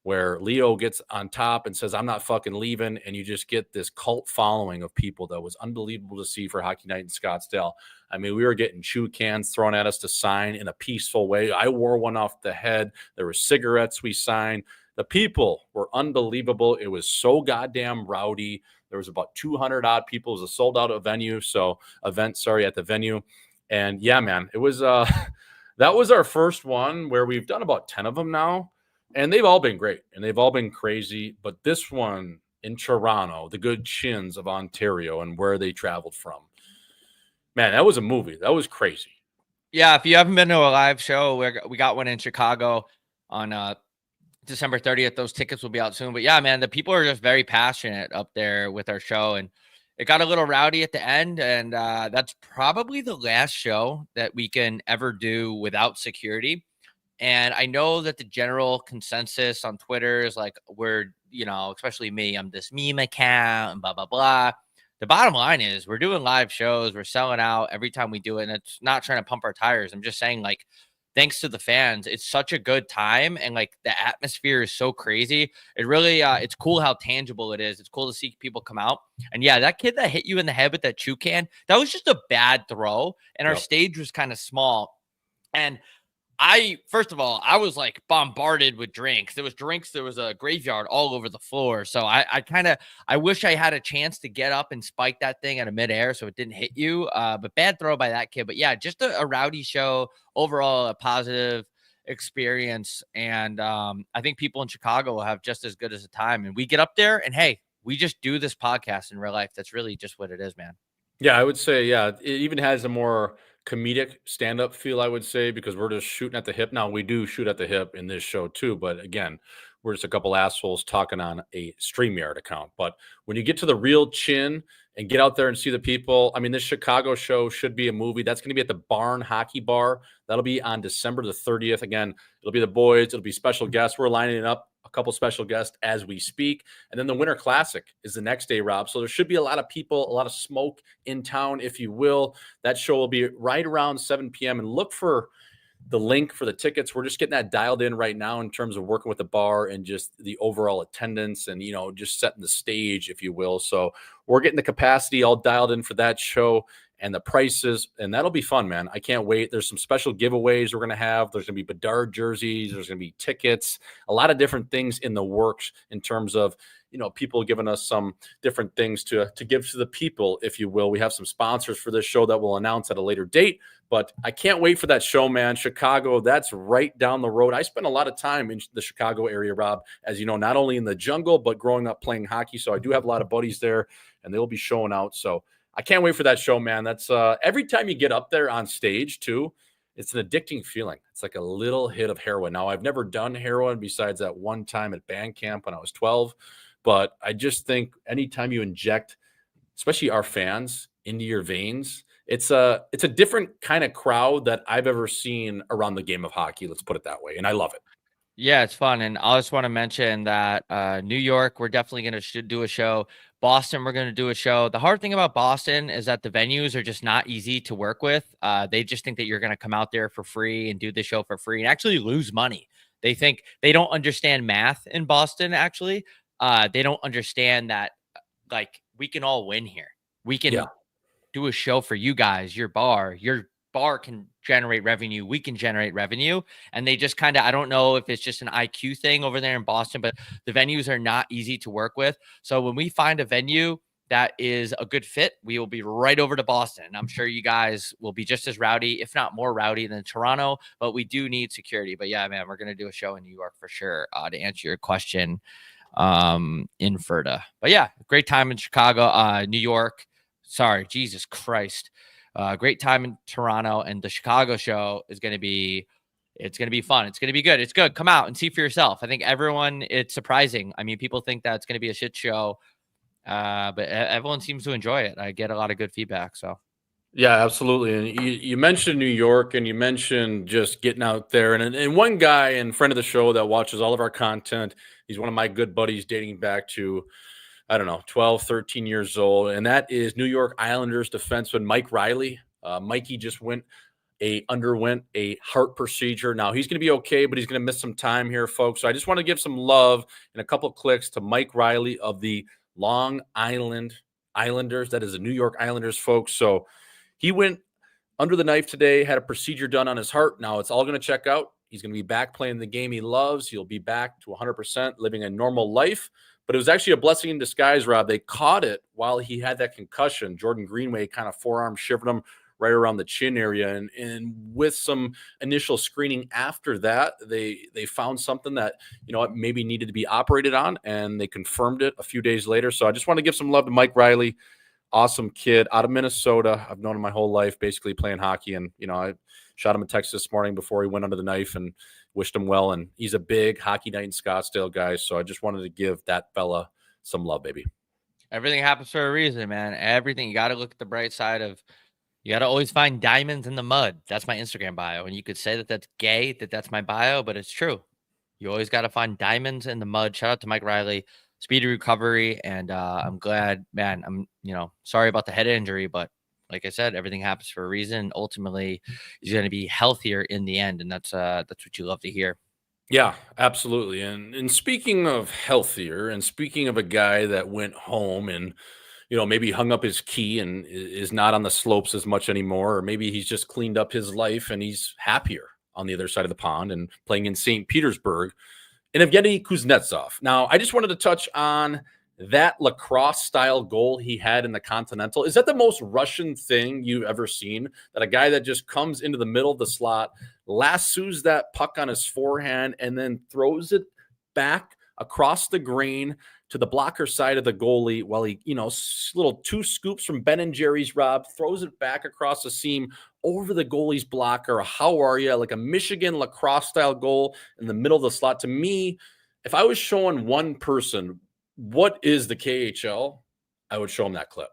S1: where Leo gets on top and says, I'm not fucking leaving. And you just get this cult following of people that was unbelievable to see for Hockey Night in Scottsdale. I mean, we were getting chew cans thrown at us to sign in a peaceful way. I wore one off the head. There were cigarettes we signed. The people were unbelievable. It was so goddamn rowdy. There was about 200 odd people. It was a sold out event at the venue. And yeah, man, it was that was our first one where we've done about 10 of them now. And they've all been great and they've all been crazy. But this one in Toronto, the good chins of Ontario and where they traveled from, man, that was a movie. That was crazy.
S2: Yeah, if you haven't been to a live show, we got one in Chicago on December 30th. Those tickets will be out soon. But yeah, man, the people are just very passionate up there with our show. And it got a little rowdy at the end. And that's probably the last show that we can ever do without security. And I know that the general consensus on Twitter is like, especially me, I'm this meme account and blah, blah, blah. The bottom line is we're doing live shows. We're selling out every time we do it. And it's not trying to pump our tires. I'm just saying, like, thanks to the fans, it's such a good time. And like the atmosphere is so crazy. It really, it's cool how tangible it is. It's cool to see people come out. And yeah, that kid that hit you in the head with that chew can, that was just a bad throw. And our
S1: Yep.
S2: stage was kind of small. And first of all, I was like bombarded with drinks. There was a graveyard all over the floor. So I wish I had a chance to get up and spike that thing out of midair so it didn't hit you. But bad throw by that kid. But yeah, just a rowdy show. Overall, a positive experience. And I think people in Chicago will have just as good as a time. And we get up there and hey, we just do this podcast in real life. That's really just what it is, man.
S1: Yeah, I would say, yeah, it even has a more comedic stand-up feel, I would say, because we're just shooting at the hip. Now, we do shoot at the hip in this show too, but again, we're just a couple assholes talking on a StreamYard account. But when you get to the real chin and get out there and see the people, I mean, this Chicago show should be a movie. That's going to be at the Barn Hockey Bar. That'll be on December the 30th. Again, it'll be the boys, it'll be special guests. We're lining up a couple special guests as we speak. And then the Winter Classic is the next day, Rob. So there should be a lot of people, a lot of smoke in town, if you will. That show will be right around 7 p.m. And look for the link for the tickets. We're just getting that dialed in right now in terms of working with the bar and just the overall attendance and, just setting the stage, if you will. So we're getting the capacity all dialed in for that show and the prices, and that'll be fun, man. I can't wait. There's some special giveaways we're going to have. There's going to be Bedard jerseys. There's going to be tickets, a lot of different things in the works in terms of, people giving us some different things to give to the people, if you will. We have some sponsors for this show that we'll announce at a later date, but I can't wait for that show, man. Chicago, that's right down the road. I spent a lot of time in the Chicago area, Rob, as you know, not only in the jungle, but growing up playing hockey. So I do have a lot of buddies there, and they'll be showing out. So I can't wait for that show, man. That's every time you get up there on stage too, it's an addicting feeling. It's like a little hit of heroin. Now, I've never done heroin besides that one time at band camp when I was 12, but I just think anytime you inject, especially our fans, into your veins, it's a different kind of crowd that I've ever seen around the game of hockey. Let's put it that way, and I love it.
S2: Yeah, it's fun. And I just want to mention that New York, we're definitely going to do a show. Boston, we're going to do a show. The hard thing about Boston is that the venues are just not easy to work with. They just think that you're going to come out there for free and do the show for free and actually lose money. They think they don't understand math in Boston, actually. They don't understand that, like, we can all win here. We can do a show for you guys, your bar can generate revenue. We can generate revenue. And they just kind of, I don't know if it's just an IQ thing over there in Boston, but the venues are not easy to work with. So when we find a venue that is a good fit, we will be right over to Boston. And I'm sure you guys will be just as rowdy, if not more rowdy than Toronto, but we do need security. But yeah, man, we're going to do a show in New York for sure to answer your question in Ferda. But yeah, great time in Chicago, New York. Sorry, Jesus Christ. Great time in Toronto, and the Chicago show is going to be, it's going to be fun. It's going to be good. It's good. Come out and see for yourself. I think everyone, it's surprising. I mean, people think that it's going to be a shit show, but everyone seems to enjoy it. I get a lot of good feedback. So
S1: Yeah, absolutely. And you mentioned New York, and you mentioned just getting out there. And one guy and friend of the show that watches all of our content, he's one of my good buddies dating back to, I don't know, 12, 13 years old. And that is New York Islanders defenseman Mike Riley. Mikey just underwent a heart procedure. Now he's going to be okay, but he's going to miss some time here, folks. So I just want to give some love and a couple clicks to Mike Riley of the Long Island Islanders. That is the New York Islanders, folks. So he went under the knife today, had a procedure done on his heart. Now it's all going to check out. He's going to be back playing the game he loves. He'll be back to 100%, living a normal life. But it was actually a blessing in disguise, Rob. They caught it while he had that concussion. Jordan Greenway kind of forearm shivered him right around the chin area. And with some initial screening after that, they found something that, it maybe needed to be operated on, and they confirmed it a few days later. So I just want to give some love to Mike Riley. Awesome kid out of Minnesota. I've known him my whole life, basically playing hockey. And, I shot him a text this morning before he went under the knife and wished him well. And he's a big hockey night in Scottsdale guy. So I just wanted to give that fella some love, baby.
S2: everything happens for a reason, man. Everything. You got to look at the bright side of, you got to always find diamonds in the mud. That's my Instagram bio. And you could say that that's gay, that that's my bio, but it's true. You always got to find diamonds in the mud. Shout out to Mike Riley, speedy recovery. And I'm glad, man, I'm, sorry about the head injury, but like I said, everything happens for a reason. Ultimately, he's going to be healthier in the end, and that's what you love to hear.
S1: Yeah, absolutely. And speaking of healthier, and speaking of a guy that went home and maybe hung up his key and is not on the slopes as much anymore, or maybe he's just cleaned up his life and he's happier on the other side of the pond and playing in St. Petersburg, and Evgeny Kuznetsov. Now, I just wanted to touch on that lacrosse style goal he had in the Continental. Is that the most Russian thing you've ever seen? That a guy that just comes into the middle of the slot, lassos that puck on his forehand, and then throws it back across the green to the blocker side of the goalie while he, little 2 scoops from Ben and Jerry's Rob, throws it back across the seam over the goalie's blocker. How are you? Like a Michigan lacrosse style goal in the middle of the slot. To me, if I was showing one person what is the KHL, I would show him that clip.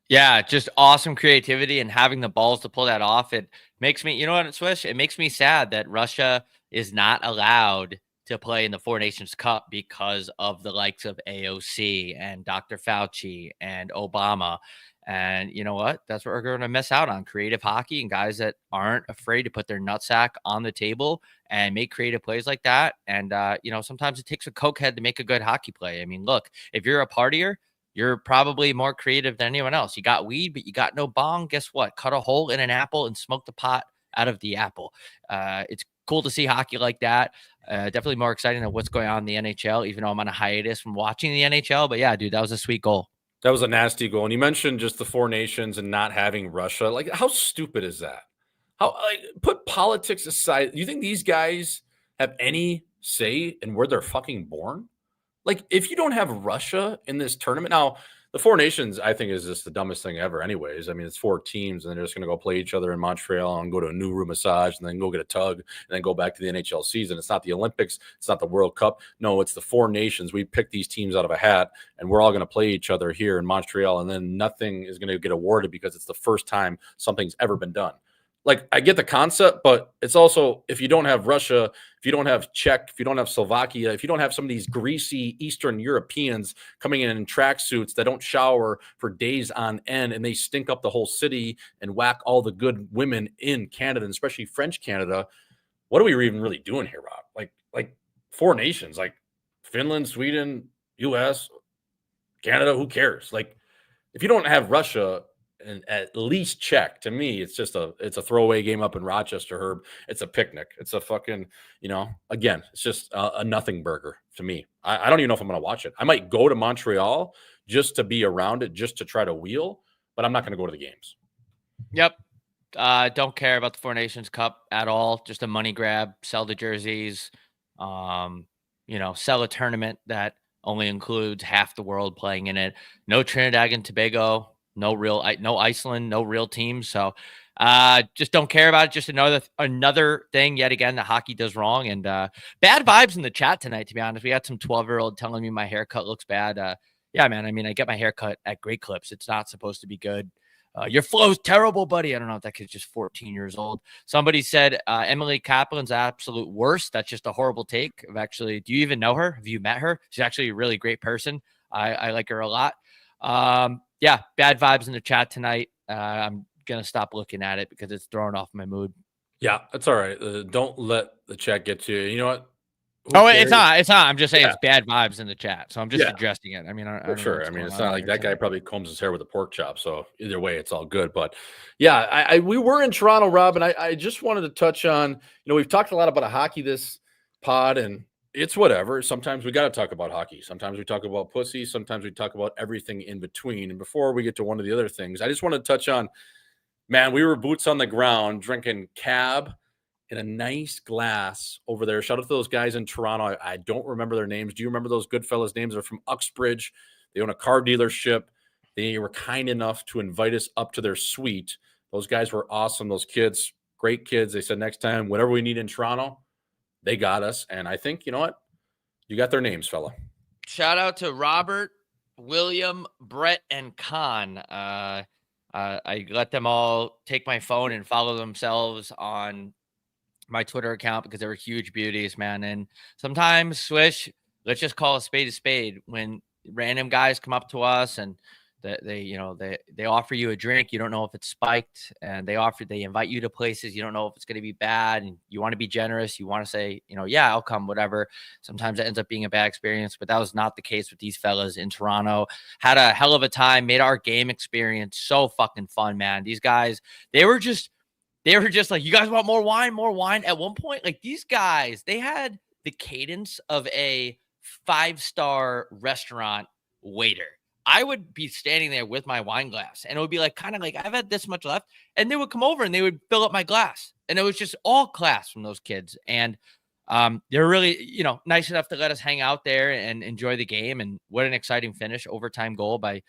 S2: Yeah, just awesome creativity and having the balls to pull that off. It makes me, you know what, Swish? It makes me sad that Russia is not allowed to play in the Four Nations Cup because of the likes of AOC and Dr. Fauci and Obama. And you know what? That's what we're going to miss out on, creative hockey and guys that aren't afraid to put their nutsack on the table and make creative plays like that. And, sometimes it takes a cokehead to make a good hockey play. I mean, look, if you're a partier, you're probably more creative than anyone else. You got weed, but you got no bong. Guess what? Cut a hole in an apple and smoke the pot out of the apple. It's cool to see hockey like that. Definitely more exciting than what's going on in the NHL, even though I'm on a hiatus from watching the NHL. But yeah, dude, that was a sweet goal.
S1: That was a nasty goal. And you mentioned just the Four Nations and not having Russia. Like, how stupid is that? Put politics aside. You think these guys have any say in where they're fucking born? Like, if you don't have Russia in this tournament, now the Four Nations, I think, is just the dumbest thing ever, anyways. I mean, it's 4 teams, and they're just going to go play each other in Montreal and go to a new room massage and then go get a tug and then go back to the NHL season. It's not the Olympics. It's not the World Cup. No, it's the Four Nations. We picked these teams out of a hat, and we're all going to play each other here in Montreal, and then nothing is going to get awarded because it's the first time something's ever been done. Like, I get the concept, but it's also, if you don't have Russia, if you don't have Czech, if you don't have Slovakia, if you don't have some of these greasy Eastern Europeans coming in tracksuits that don't shower for days on end and they stink up the whole city and whack all the good women in Canada, and especially French Canada, what are we even really doing here, Rob? Like Four Nations, like Finland, Sweden, US, Canada, who cares? Like, if you don't have Russia and at least Czech, to me, it's a throwaway game up in Rochester, Herb. It's a picnic. It's a fucking, again, it's just a nothing burger to me. I don't even know if I'm going to watch it. I might go to Montreal just to be around it, just to try to wheel, but I'm not going to go to the games.
S2: Yep. Don't care about the Four Nations Cup at all. Just a money grab. Sell the jerseys. Sell a tournament that only includes half the world playing in it. No Trinidad and Tobago. No Iceland, no real teams. So just don't care about it. Just another thing yet again that hockey does wrong. And bad vibes in the chat tonight, to be honest. We had some 12-year-old telling me my haircut looks bad. Yeah, man. I mean, I get my haircut at Great Clips. It's not supposed to be good. Your flow's terrible, buddy. I don't know if that kid's just 14 years old. Somebody said Emily Kaplan's absolute worst. That's just a horrible take. Do you even know her? Have you met her? She's actually a really great person. I like her a lot. Yeah, bad vibes in the chat tonight. I'm going to stop looking at it because it's throwing off my mood.
S1: Yeah, that's all right. Don't let the chat get to you. You know what?
S2: It's not. I'm just saying it's bad vibes in the chat. So I'm just addressing it. I mean,
S1: for sure. I mean, it's not like that guy probably combs his hair with a pork chop. So either way, it's all good. But yeah, we were in Toronto, Rob, and I just wanted to touch on, we've talked a lot about hockey this pod, and it's whatever. Sometimes we got to talk about hockey. Sometimes we talk about pussy. Sometimes we talk about everything in between. And before we get to one of the other things, I just want to touch on, man, we were boots on the ground drinking cab in a nice glass over there. Shout out to those guys in Toronto. I don't remember their names. Do you remember those good fellas' names? They're from Uxbridge. They own a car dealership. They were kind enough to invite us up to their suite. Those guys were awesome. Those kids, great kids. They said next time, whatever we need in Toronto, they got us. And I think, you know what? You got their names, fella.
S2: Shout out to Robert, William, Brett, and Con. I let them all take my phone and follow themselves on my Twitter account because they were huge beauties, man. And sometimes, Swish, let's just call a spade when random guys come up to us and They offer you a drink, you don't know if it's spiked, and they invite you to places, you don't know if it's going to be bad, and you want to be generous, you want to say, yeah, I'll come, whatever. Sometimes it ends up being a bad experience, but that was not the case with these fellas in Toronto. Had a hell of a time, made our game experience so fucking fun, man. These guys, they were just like, you guys want more wine, more wine. At one point, like, these guys, they had the cadence of a 5-star restaurant waiter. I would be standing there with my wine glass, and it would be like, kind of like, I've had this much left, and they would come over and they would fill up my glass, and it was just all class from those kids. And they're really, nice enough to let us hang out there and enjoy the game. And what an exciting finish, overtime goal by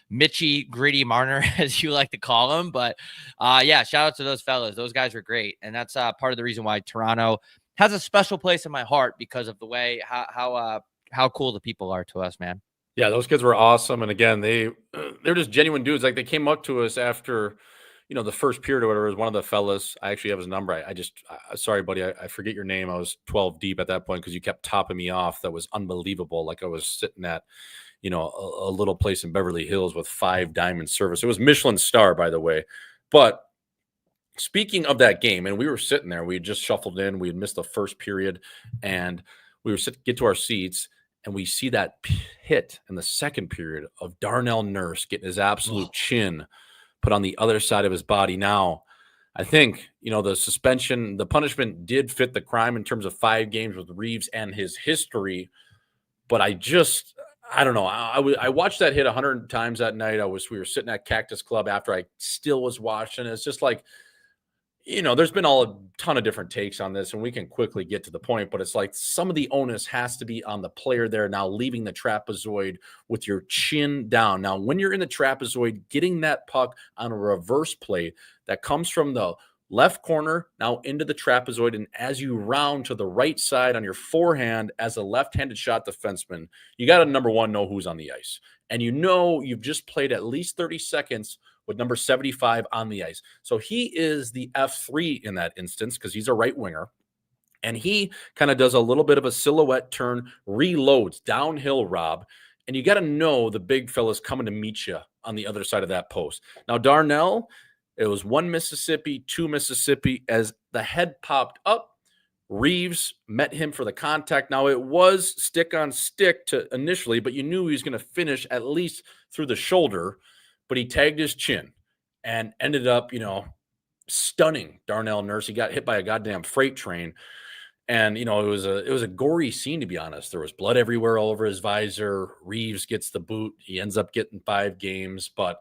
S2: Mitchy Gritty Marner, as you like to call him. But yeah, shout out to those fellas. Those guys were great, and that's part of the reason why Toronto has a special place in my heart, because of the way how cool the people are to us, man.
S1: Yeah, those kids were awesome, and again, they're just genuine dudes. Like, they came up to us after, the first period or whatever. It was one of the fellas. I actually have his number. I just, sorry, buddy, I forget your name. I was 12 deep at that point because you kept topping me off. That was unbelievable. Like, I was sitting at, a little place in Beverly Hills with 5 diamond service. It was Michelin star, by the way. But speaking of that game, and we were sitting there, we had just shuffled in. We had missed the first period, and we were get to our seats. And we see that hit in the second period of Darnell Nurse getting his absolute chin put on the other side of his body. Now, I think, the suspension, the punishment did fit the crime in terms of 5 games with Reeves and his history. But I don't know. I watched that hit 100 times that night. We were sitting at Cactus Club after I still was watching. It's just like, there's been a ton of different takes on this, and we can quickly get to the point, but it's like some of the onus has to be on the player there now, leaving the trapezoid with your chin down. Now, when you're in the trapezoid, getting that puck on a reverse play that comes from the left corner now into the trapezoid, and as you round to the right side on your forehand as a left-handed shot defenseman, you got to, number one, know who's on the ice. And you've just played at least 30 seconds with number 75 on the ice. So he is the F3 in that instance because he's a right winger. And he kind of does a little bit of a silhouette turn, reloads downhill, Rob. And you got to know the big fella's coming to meet you on the other side of that post. Now, Darnell, it was 1 Mississippi, 2 Mississippi. As the head popped up, Reeves met him for the contact. Now, it was stick on stick to initially, but you knew he was going to finish at least through the shoulder. But he tagged his chin and ended up, stunning Darnell Nurse. He got hit by a goddamn freight train. And, it was a gory scene, to be honest. There was blood everywhere all over his visor. Reeves gets the boot. He ends up getting 5 games. But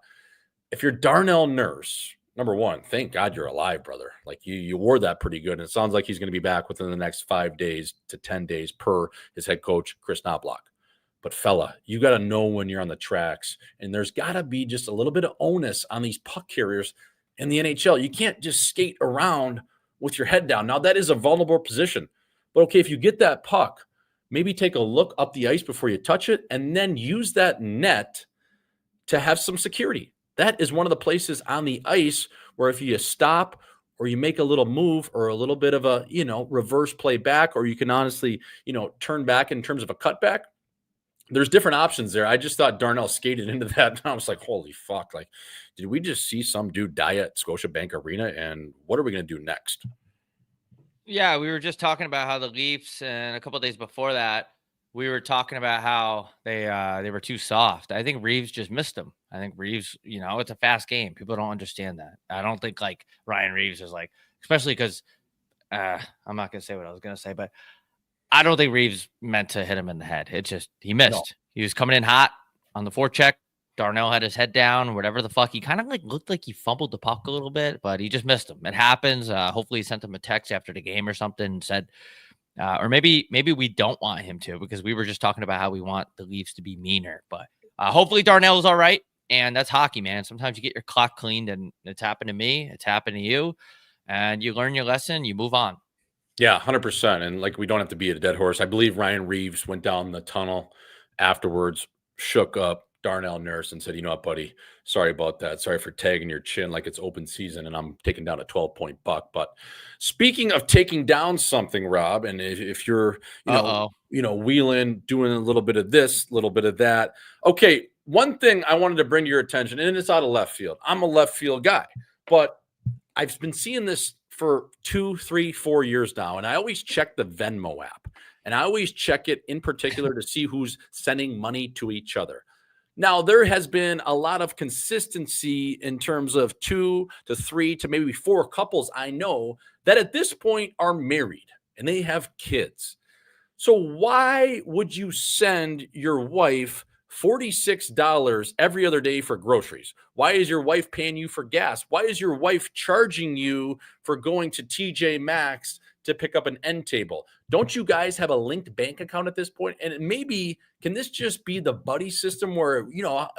S1: if you're Darnell Nurse, number one, thank God you're alive, brother. Like, you wore that pretty good. And it sounds like he's going to be back within the next 5 days to 10 days per his head coach, Chris Knobloch. But fella, you got to know when you're on the tracks, and there's got to be just a little bit of onus on these puck carriers in the NHL. You can't just skate around with your head down. Now, that is a vulnerable position. But okay, if you get that puck, maybe take a look up the ice before you touch it, and then use that net to have some security. That is one of the places on the ice where if you stop or you make a little move or a little bit of a, reverse play back, or you can honestly, turn back in terms of a cutback, there's different options there. I just thought Darnell skated into that, and I was like, holy fuck. Like, did we just see some dude die at Scotiabank Arena, and what are we going to do next?
S2: Yeah, we were just talking about how the Leafs, and a couple of days before that, we were talking about how they were too soft. I think Reeves just missed them. I think Reeves, it's a fast game. People don't understand that. I don't think, like, Ryan Reeves is like, especially because I'm not going to say what I was going to say, but I don't think Reeves meant to hit him in the head. It just, he missed. No. He was coming in hot on the forecheck. Darnell had his head down, whatever the fuck. He kind of looked like he fumbled the puck a little bit, but he just missed him. It happens. Hopefully he sent him a text after the game or something and said, or maybe we don't want him to, because we were just talking about how we want the Leafs to be meaner. But hopefully Darnell is all right. And that's hockey, man. Sometimes you get your clock cleaned, and it's happened to me. It's happened to you. And you learn your lesson. You move on.
S1: Yeah, 100%. And like, we don't have to be at a dead horse. I believe Ryan Reeves went down the tunnel afterwards, shook up Darnell Nurse and said, you know what, buddy, sorry about that. Sorry for tagging your chin like it's open season and I'm taking down a 12-point buck. But speaking of taking down something, Rob, and if you're, wheeling, doing a little bit of this, a little bit of that. Okay, one thing I wanted to bring to your attention, and it's out of left field. I'm a left field guy, but I've been seeing this for 2, 3, 4 years now, and I always check the Venmo app, and I always check it in particular to see who's sending money to each other. Now, there has been a lot of consistency in terms of 2 to 3 to maybe 4 couples I know that at this point are married and they have kids. So why would you send your wife $46 every other day for groceries? Why is your wife paying you for gas? Why is your wife charging you for going to TJ Maxx to pick up an end table? Don't you guys have a linked bank account at this point? And maybe can this just be the buddy system where,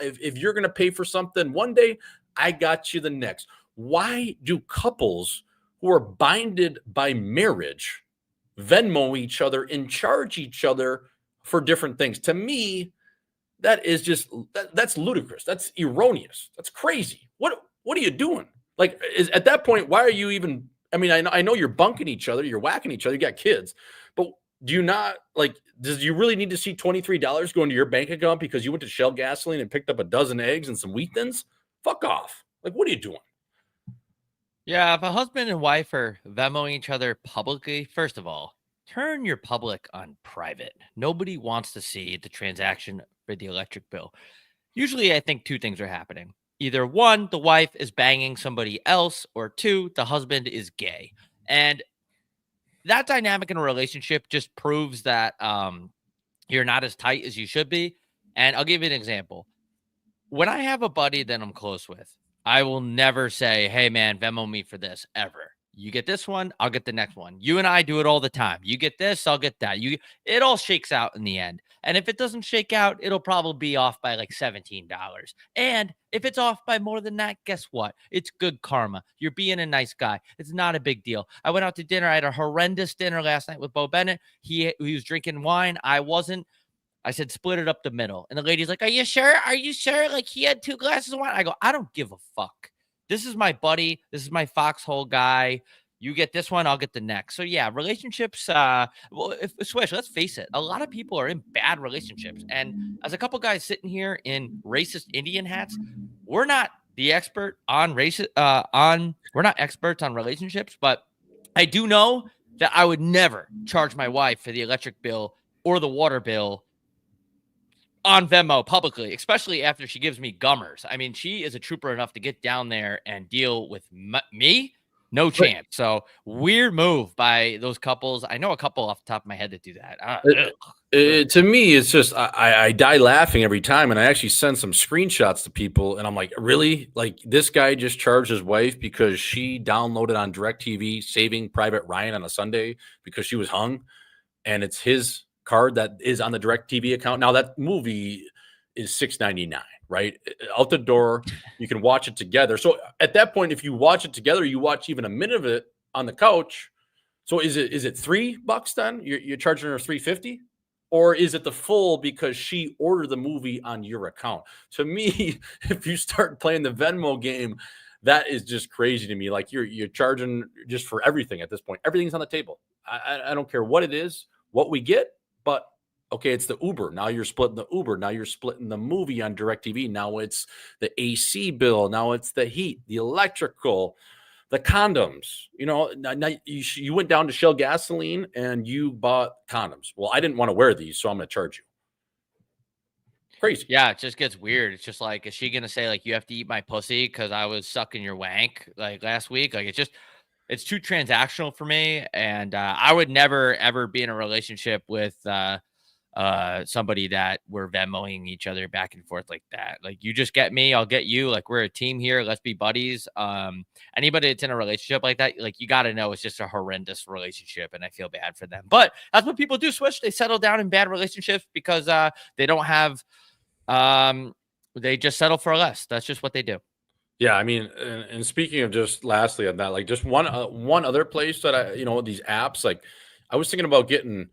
S1: if you're going to pay for something one day, I got you the next? Why do couples who are binded by marriage Venmo each other and charge each other for different things? To me, that is just that's ludicrous. That's erroneous. That's crazy. What are you doing? Like, at that point, why are you even? I mean, I know you're bunking each other, you're whacking each other, you got kids, but do you not like? Does you really need to see $23 go into your bank account because you went to Shell Gasoline and picked up a dozen eggs and some wheat thins? Fuck off! Like, what are you doing?
S2: Yeah, if a husband and wife are Venmoing each other publicly, first of all, turn your public on private. Nobody wants to see the transaction for the electric bill. Usually, I think two things are happening. Either one, the wife is banging somebody else, or two, the husband is gay. And that dynamic in a relationship just proves that you're not as tight as you should be. And I'll give you an example. When I have a buddy that I'm close with, I will never say, "Hey man, Venmo me for this," ever. You get this one, I'll get the next one. You and I do it all the time. You get this, I'll get that. It all shakes out in the end. And if it doesn't shake out, it'll probably be off by like $17. And if it's off by more than that, guess what? It's good karma. You're being a nice guy. It's not a big deal. I went out to dinner. I had a horrendous dinner last night with Bo Bennett. He was drinking wine. I wasn't. I said, split it up the middle. And the lady's like, "Are you sure? Are you sure?" Like, he had 2 glasses of wine. I go, I don't give a fuck. This is my buddy. This is my foxhole guy. You get this one, I'll get the next. So yeah, relationships, Swish, let's face it, a lot of people are in bad relationships. And as a couple guys sitting here in racist Indian hats, we're not the expert on we're not experts on relationships, but I do know that I would never charge my wife for the electric bill or the water bill on Venmo publicly, especially after she gives me gummers. I mean, she is a trooper enough to get down there and deal with me. No chance. So weird move by those couples. I know a couple off the top of my head that do that.
S1: To me, it's just I die laughing every time, and I actually send some screenshots to people, and I'm like, really? Like, this guy just charged his wife because she downloaded on DirecTV Saving Private Ryan on a Sunday because she was hung, and it's his card that is on the DirecTV account. Now that movie is $6.99, right? Out the door. You can watch it together. So at that point, if you watch it together, you watch even a minute of it on the couch. So is it $3 then? You're charging her $3.50? Or is it the full because she ordered the movie on your account? To me, if you start playing the Venmo game, that is just crazy to me. Like, you're charging just for everything at this point. Everything's on the table. I don't care what it is, what we get, but okay, it's the Uber. Now you're splitting the Uber. Now you're splitting the movie on DirecTV. Now it's the AC bill. Now it's the heat, the electrical, the condoms. Now you went down to Shell Gasoline and you bought condoms. Well, I didn't want to wear these, so I'm going to charge you. Crazy.
S2: Yeah, it just gets weird. It's just like, is she going to say, like, you have to eat my pussy because I was sucking your wank like last week? Like, it's too transactional for me. And I would never, ever be in a relationship with somebody that we're Venmoing each other back and forth like that. Like, you just get me, I'll get you. Like, we're a team here. Let's be buddies. Anybody that's in a relationship like that, like, you got to know it's just a horrendous relationship, and I feel bad for them. But that's what people do, Switch. They settle down in bad relationships because they don't have, they just settle for less. That's just what they do.
S1: Yeah, I mean, and speaking of, just lastly on that, like, just one other place that these apps, like, I was thinking about getting,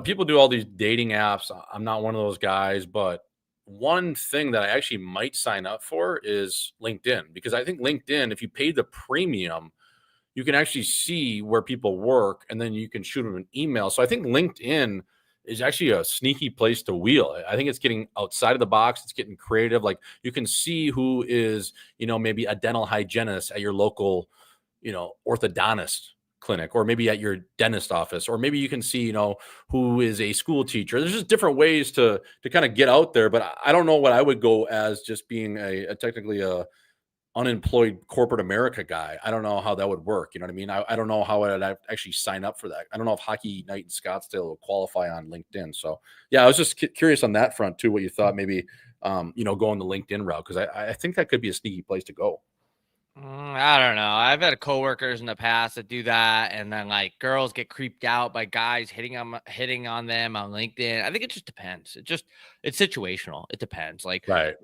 S1: people do all these dating apps. I'm not one of those guys, but one thing that I actually might sign up for is LinkedIn, because I think LinkedIn, if you pay the premium, you can actually see where people work, and then you can shoot them an email. So I think LinkedIn is actually a sneaky place to wheel. I think it's getting outside of the box. It's getting creative. Like you can see who is, maybe a dental hygienist at your local, orthodontist clinic, or maybe at your dentist office, or maybe you can see, who is a school teacher. There's just different ways to kind of get out there. But I don't know what I would go as just being a technically a unemployed corporate America guy. I don't know how that would work. You know what I mean? I don't know how I'd actually sign up for that. I don't know if Hockey Night in Scottsdale will qualify on LinkedIn. So yeah, I was just curious on that front too, what you thought maybe, going the LinkedIn route. Cause I think that could be a sneaky place to go.
S2: I don't know. I've had coworkers in the past that do that, and then like girls get creeped out by guys hitting on them on LinkedIn. I think it just depends. It's situational. It depends. Like,
S1: right.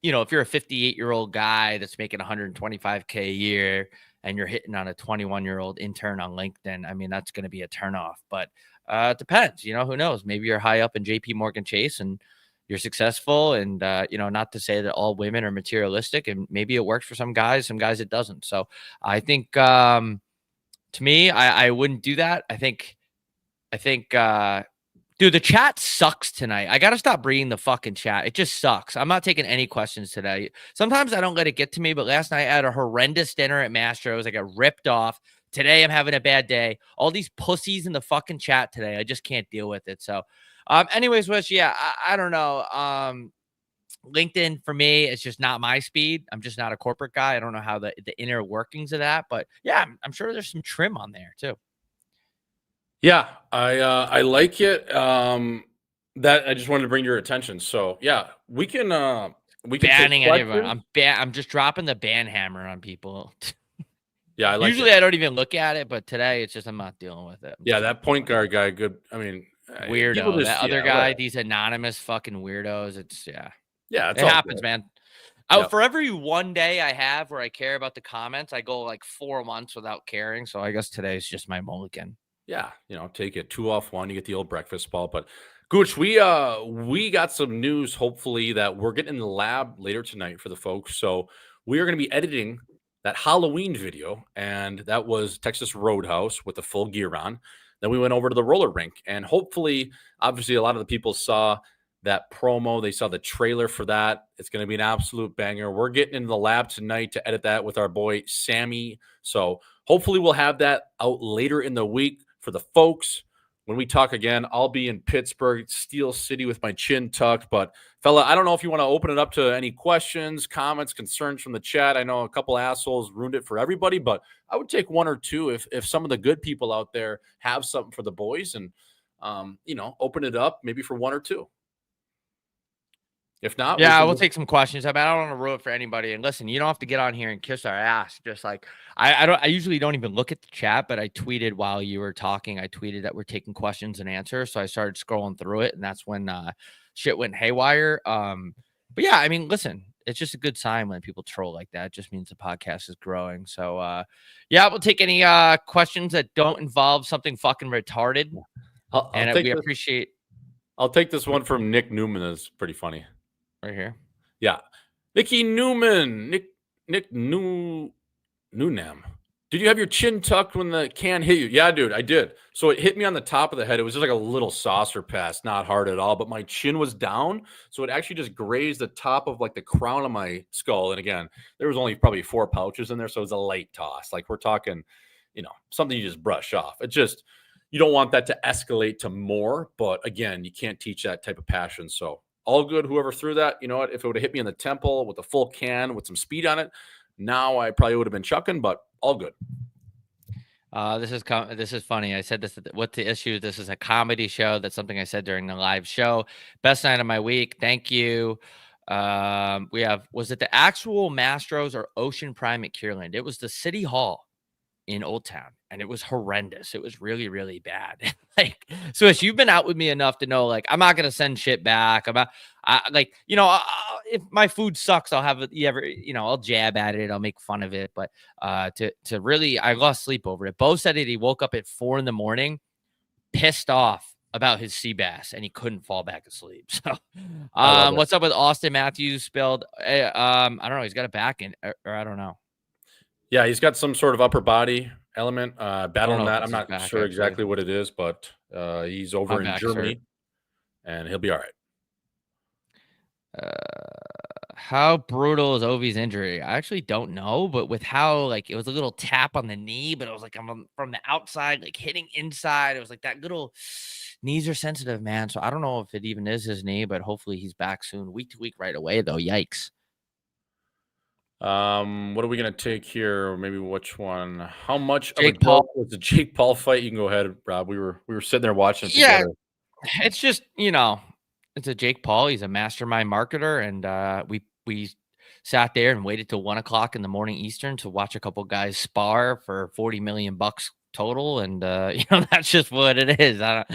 S2: If you're a 58-year-old guy that's making 125K a year and you're hitting on a 21-year-old intern on LinkedIn, I mean, that's going to be a turnoff. But it depends. Who knows? Maybe you're high up in JP Morgan Chase and you're successful, and not to say that all women are materialistic, and maybe it works for some guys it doesn't. So I think to me, I wouldn't do that. I think dude, the chat sucks tonight. I got to stop reading the fucking chat. It just sucks. I'm not taking any questions today. Sometimes I don't let it get to me, but last night I had a horrendous dinner at Mastro's. I got ripped off. Today I'm having a bad day. All these pussies in the fucking chat today. I just can't deal with it. So anyways, Wish, yeah, I don't know. LinkedIn for me, it's just not my speed. I'm just not a corporate guy. I don't know how the inner workings of that, but yeah, I'm sure there's some trim on there too.
S1: Yeah, I like it. That I just wanted to bring your attention. So yeah, we can
S2: banning anyone. I'm just dropping the ban hammer on people.
S1: Yeah, I like
S2: usually I don't even look at it, but today it's just I'm not dealing with it.
S1: Yeah, that point guard guy, good. I mean,
S2: weirdo. That other guy, these anonymous fucking weirdos. It's
S1: yeah,
S2: it happens, man. For every one day I have where I care about the comments, I go like 4 months without caring. So I guess today's just my mulligan.
S1: Yeah, take it 2 off 1, you get the old breakfast ball. But Gooch, we got some news, hopefully, that we're getting in the lab later tonight for the folks. So we are going to be editing that Halloween video, and that was Texas Roadhouse with the full gear on. Then we went over to the roller rink, and hopefully, obviously, a lot of the people saw that promo. They saw the trailer for that. It's going to be an absolute banger. We're getting into the lab tonight to edit that with our boy Sammy. So hopefully we'll have that out later in the week for the folks. When we talk again, I'll be in Pittsburgh, Steel City, with my chin tucked. But fella, I don't know if you want to open it up to any questions, comments, concerns from the chat. I know a couple assholes ruined it for everybody, but I would take 1 or 2 if some of the good people out there have something for the boys, and open it up maybe for 1 or 2. If not,
S2: yeah, we'll take some questions. I don't want to ruin it for anybody. And listen, you don't have to get on here and kiss our ass. Just like I usually don't even look at the chat, but I tweeted while you were talking. I tweeted that we're taking questions and answers. So I started scrolling through it, and that's when shit went haywire. But yeah, I mean, listen, it's just a good sign when people troll like that. It just means the podcast is growing. So yeah, we'll take any questions that don't involve something fucking retarded. We appreciate.
S1: I'll take this one from Nick Newman. That's pretty funny.
S2: Right here.
S1: Yeah. Nicky Newman. Nick Newnam. Did you have your chin tucked when the can hit you? Yeah, dude, I did. So it hit me on the top of the head. It was just like a little saucer pass, not hard at all, but my chin was down. So it actually just grazed the top of like the crown of my skull. And again, there was only probably 4 pouches in there. So it was a light toss. Like we're talking, something you just brush off. It just, you don't want that to escalate to more. But again, you can't teach that type of passion. So all good, whoever threw that. You know what? If it would have hit me in the temple with a full can with some speed on it, now I probably would have been chucking, but all good.
S2: This is funny. I said this. What's the issue? This is a comedy show. That's something I said during the live show. Best night of my week. Thank you. Was it the actual Mastros or Ocean Prime at Kierland? It was the City Hall in Old Town, and it was horrendous. It was really, really bad. Like, so if you've been out with me enough to know, like, I'm not gonna send shit back. If my food sucks, I'll have it. I'll jab at it. I'll make fun of it. But to really, I lost sleep over it. Bo said that he woke up at 4 a.m, pissed off about his sea bass, and he couldn't fall back asleep. So, what's up with Austin Matthews? Spilled. I don't know. He's got a back in, or I don't know.
S1: Yeah, he's got some sort of upper body element,
S2: I don't
S1: battling
S2: know if
S1: that.
S2: it's
S1: I'm
S2: his
S1: not
S2: back,
S1: sure
S2: actually.
S1: exactly what it is, but he's
S2: My
S1: over in
S2: back's hurt.
S1: Germany, and he'll be all right.
S2: How brutal is Ovi's injury? I actually don't know, but with how like it was a little tap on the knee, but it was like I'm from the outside, like hitting inside. It was like that little knees are sensitive, man. So I don't know if it even is his knee, but hopefully he's back soon. Week to week right away, though. Yikes.
S1: What are we gonna take here? Maybe which one? How much of a
S2: Jake Paul.
S1: joke was the Jake Paul fight? You can go ahead, Rob. We were sitting there watching it
S2: Yeah,
S1: together.
S2: it's just, it's a Jake Paul. He's a mastermind marketer, and we sat there and waited till 1 o'clock in the morning Eastern to watch a couple guys spar for 40 million bucks total, and that's just what it is. I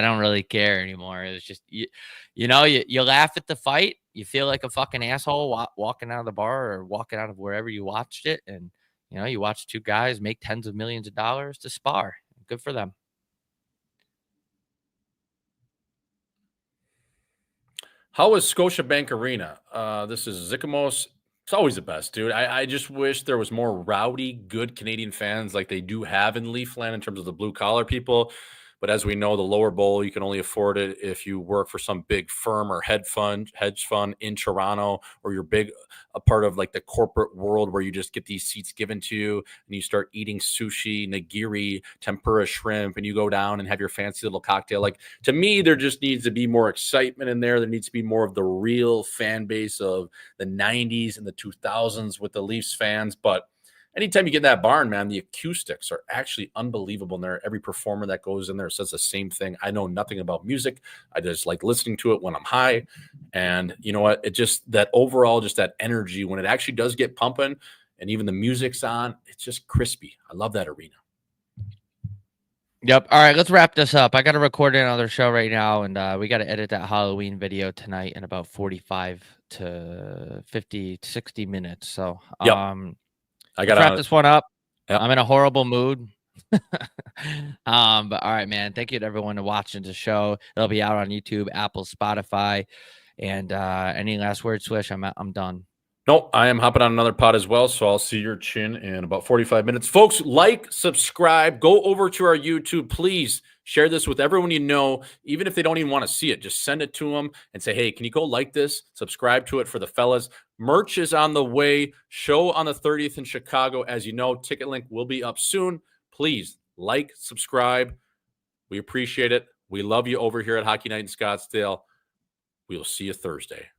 S2: don't really care anymore. It's just you laugh at the fight, you feel like a fucking asshole walking out of the bar or walking out of wherever you watched it, and you watch two guys make tens of millions of dollars to spar. Good for them.
S1: How is Scotiabank Arena? This is Zikamos. It's always the best, dude. I just wish there was more rowdy, good Canadian fans like they do have in Leafland in terms of the blue collar people. But as we know, the lower bowl, you can only afford it if you work for some big firm or hedge fund in Toronto, or you're big a part of like the corporate world where you just get these seats given to you and you start eating sushi, nigiri, tempura shrimp, and you go down and have your fancy little cocktail. Like, to me, there just needs to be more excitement in there. There needs to be more of the real fan base of the 90s and the 2000s with the Leafs fans. But anytime you get in that barn, man, the acoustics are actually unbelievable in there. Every performer that goes in there says the same thing. I know nothing about music. I just like listening to it when I'm high. And you know what? It just, that overall, just that energy when it actually does get pumping and even the music's on, it's just crispy. I love that arena.
S2: Yep. All right, let's wrap this up. I got to record another show right now, and we got to edit that Halloween video tonight in about 45 to 50, 60 minutes. So,
S1: Yep. I
S2: let's wrap
S1: got
S2: this one up.
S1: Yep.
S2: I'm in a horrible mood. But all right, man. Thank you to everyone watching the show. It'll be out on YouTube, Apple, Spotify, and any last word, Swish? I'm done.
S1: Nope, I am hopping on another pod as well, so I'll see your chin in about 45 minutes. Folks, like, subscribe, go over to our YouTube. Please share this with everyone you know, even if they don't even want to see it. Just send it to them and say, hey, can you go like this? Subscribe to it for the fellas. Merch is on the way. Show on the 30th in Chicago. As you know, ticket link will be up soon. Please like, subscribe. We appreciate it. We love you over here at Hockey Night in Scottsdale. We will see you Thursday.